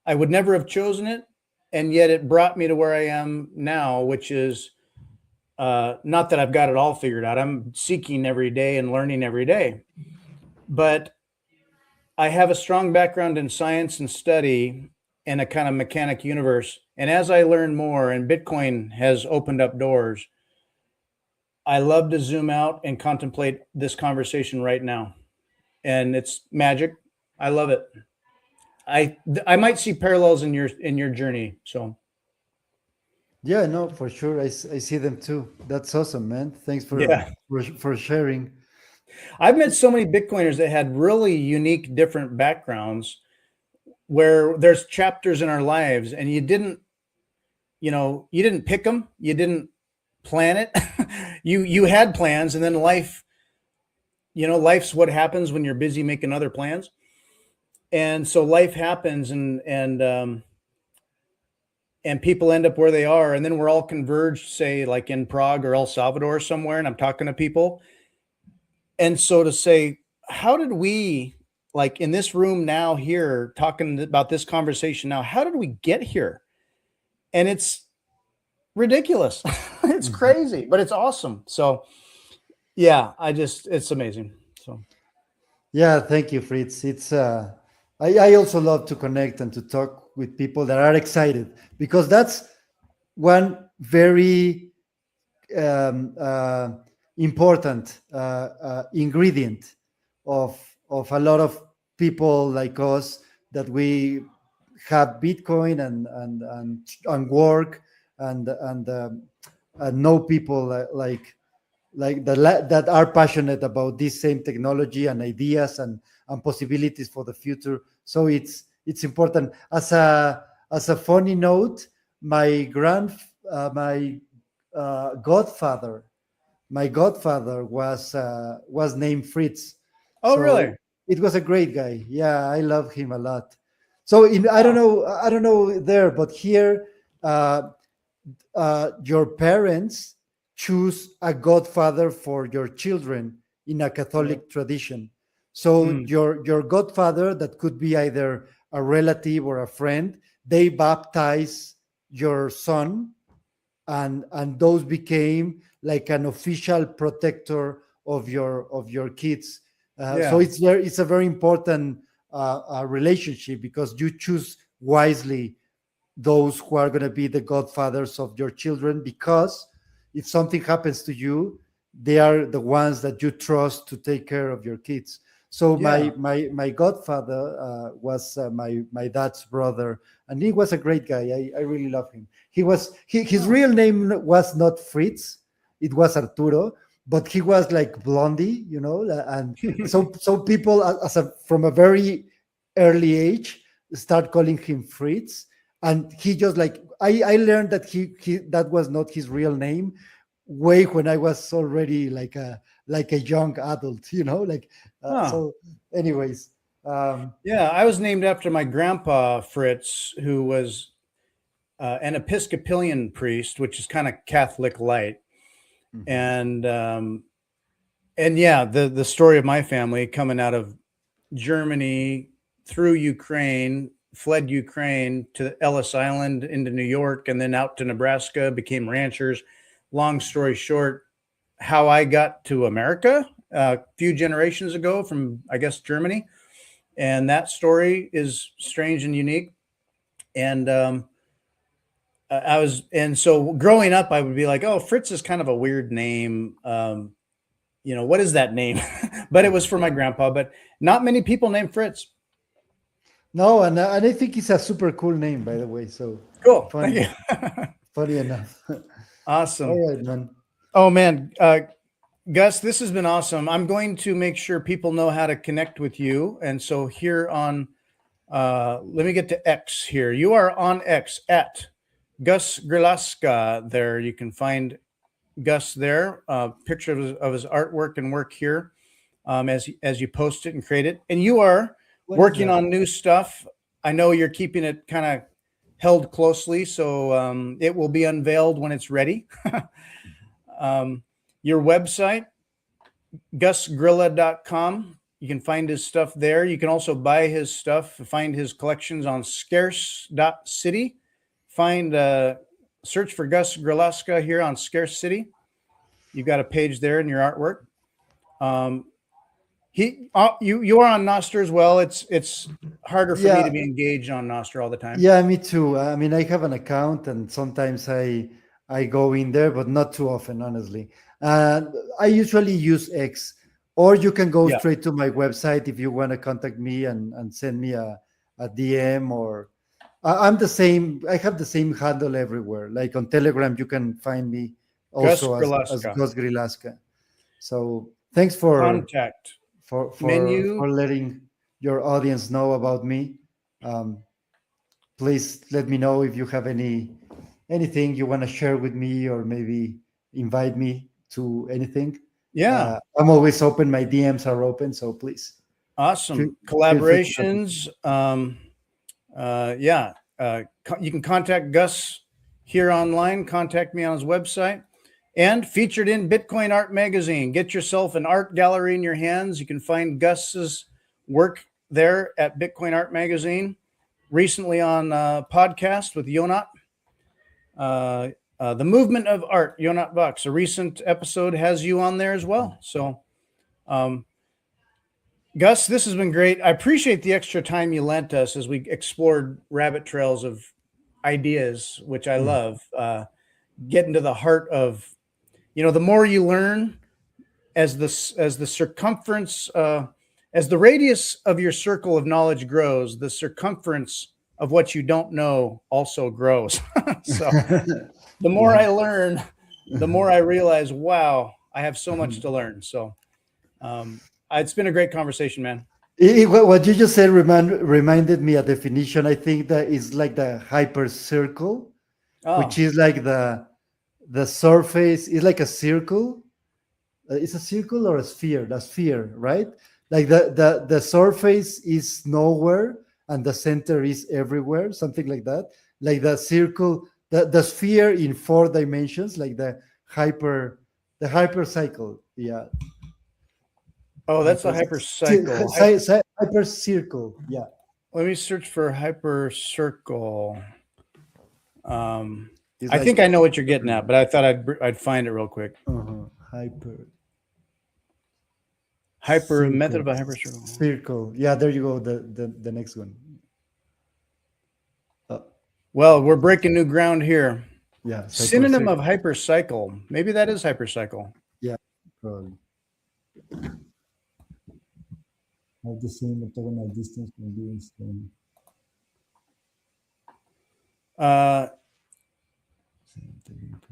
I would never have chosen it. And yet it brought me to where I am now, which is not that I've got it all figured out. I'm seeking every day and learning every day. But I have a strong background in science and study and a kind of mechanic universe. And as I learn more, and Bitcoin has opened up doors, I love to zoom out and contemplate this conversation right now. And it's magic. I love it. I might see parallels in your journey. So Yeah, no, for sure. I see them too. That's awesome, man. Thanks yeah, for sharing. I've met so many Bitcoiners that had really unique, different backgrounds where there's chapters in our lives and you didn't pick them. You didn't plan it. You had plans, and then life's what happens when you're busy making other plans. And so life happens, and people end up where they are, and then we're all converged, say like in Prague or El Salvador somewhere, and I'm talking to people. And so to say, how did we, like in this room now here talking about this conversation now, how did we get here? And it's ridiculous. It's crazy, but it's awesome. So yeah, it's amazing. So Yeah, thank you, Fritz. I also love to connect and to talk with people that are excited, because that's one very important ingredient of a lot of people like us, that we have Bitcoin and work and know people that are passionate about this same technology and ideas and possibilities for the future. So it's important. As a funny note, my godfather was named Fritz. oh So really? it was a great guy. Yeah, I love him a lot. So Wow. I don't know there, but here your parents choose a godfather for your children in a Right. Catholic tradition. So Mm, your godfather, that could be either a relative or a friend, they baptize your son, and those became like an official protector of your kids. So yeah. it's a very important relationship, because you choose wisely those who are going to be the godfathers of your children, because if something happens to you, they are the ones that you trust to take care of your kids. So Yeah. my godfather was my dad's brother, and he was a great guy. I really love him. His Oh. real name was not Fritz, it was Arturo, but he was like Blondie, and so people from a very early age start calling him Fritz, and he just like I learned that he that was not his real name way when I was already like a young adult, like Huh. so. Anyways, um, Yeah, I was named after my grandpa Fritz, who was an Episcopalian priest, which is kind of Catholic light, mhm. and yeah, the story of my family coming out of Germany through Ukraine, fled Ukraine to Ellis Island into New York, and then out to Nebraska, became ranchers. Long story short, how I got to America a few generations ago from, I guess, Germany. And that story is strange and unique. And and so growing up, I would be like, oh, Fritz is kind of a weird name. What is that name? But it was for my grandpa, but not many people named Fritz. No, and I think it's a super cool name, by the way. So Cool. Thank funny, you. funny enough. Awesome. All right, man. Oh man, Gus, this has been awesome. I'm going to make sure people know how to connect with you. And so here on, let me get to X here. You are on X at Gus Grillasca. There, you can find Gus there. Picture of his artwork and work here, as you post it and create it. And you are What is working that? on new stuff. I know you're keeping it kind of held closely, so it will be unveiled when it's ready. um, your website, gusgrilla.com. You can find his stuff there. You can also buy his stuff, find his collections on scarce.city. Search for Gus Grillasca here on Scarce City. You've got a page there in your artwork. You are on Nostr as well. It's harder for me Yeah, to be engaged on Nostr all the time. yeah, me too. I mean, I have an account, and sometimes I go in there, but not too often, honestly. And I usually use X, or you can go Yeah. straight to my website if you want to contact me and send me a DM. Or I'm the same. I have the same handle everywhere. Like on Telegram, you can find me Gus also as Grillasca. Gus Grillasca. So thanks for Contact for for menu. for letting your audience know about me. Um, Please let me know if you have anything you want to share with me, or maybe invite me to anything. Yeah. I'm always open. My DMs are open, so please feel, Awesome. feel free to contact me. Collaborations. Yeah. You can contact Gus here online, contact me on his website, and featured in Bitcoin Art Magazine. Get yourself an art gallery in your hands. You can find Gus's work there at Bitcoin Art Magazine. Recently on a podcast with Yonat, The Movement of Art, Yonat Bucks. A recent episode has you on there as well. So, um, Gus, this has been great. I appreciate the extra time you lent us as we explored rabbit trails of ideas, which I Mm. love. Getting to the heart of, the more you learn, as the circumference, as the radius of your circle of knowledge grows, the circumference of what you don't know also grows. So the more Yeah. I learn, the more I realize, wow, I have so much to learn. So um, it's been a great conversation, man. What you just said reminded me a definition. I think that is like the hypercircle, which Oh, is like the surface is like a circle. It's a circle or a sphere? The sphere, right? Like the surface is nowhere and the center is everywhere, something like that. Like the circle, the sphere in 4 dimensions, like the hypercycle. Yeah, oh, that's a hyper hypercycle. hyper circle. Yeah, Let me search for hypercircle. it's I like think I know what you're getting at, everywhere. but I thought I'd find it real quick. Hyper Hyper method circle, of a hypercircle. circle. Yeah, there you go. The next one. Uh, Well, we're breaking new ground here. yeah, Synonym hypercircle. of hypercycle. Maybe that is hypercycle. Yeah. probably. Have the same orthogonal distance from being stone.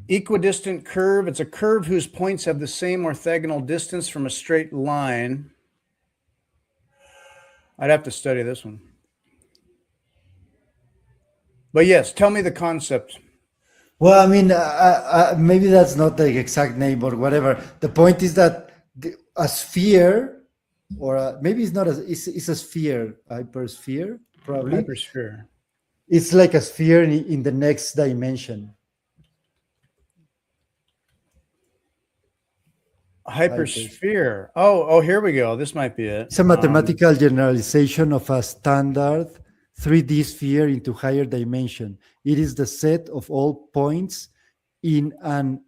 Equidistant curve. It's a curve whose points have the same orthogonal distance from a straight line. I'd have to study this one. But yes, tell me the concept. Well, I mean, maybe that's not the exact name or whatever. The point is that a sphere, or maybe it's not it's a sphere, hypersphere, probably. Hypersphere. It's like a sphere in the next dimension. Hypersphere. Oh, here we go. This might be it. It's a mathematical generalization of a standard 3D sphere into higher dimension. It is the set of all points in an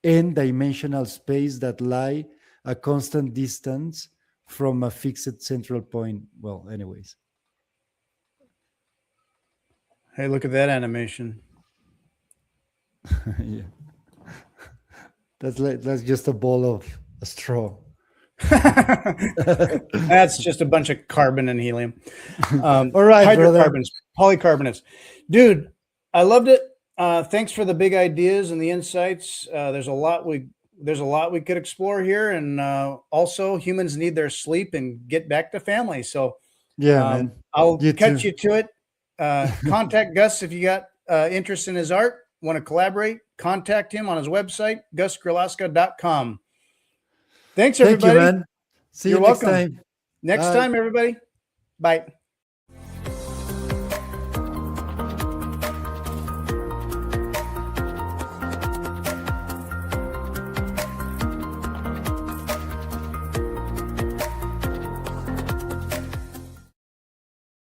n-dimensional space that lie a constant distance from a fixed central point. Well, anyways. Hey, look at that animation. Yeah. That's just a ball of a straw. That's just a bunch of carbon and helium. All right, hydrocarbons, polycarbonates. Dude, I loved it. Thanks for the big ideas and the insights. There's a lot we could explore here, and also humans need their sleep and get back to family. So yeah, man. I'll catch you to it. Contact Gus if you got interest in his art, want to collaborate. Contact him on his website, gusgrillasca.com. Thanks, everybody. Thank you, man. See you next time. Next time, everybody. Bye.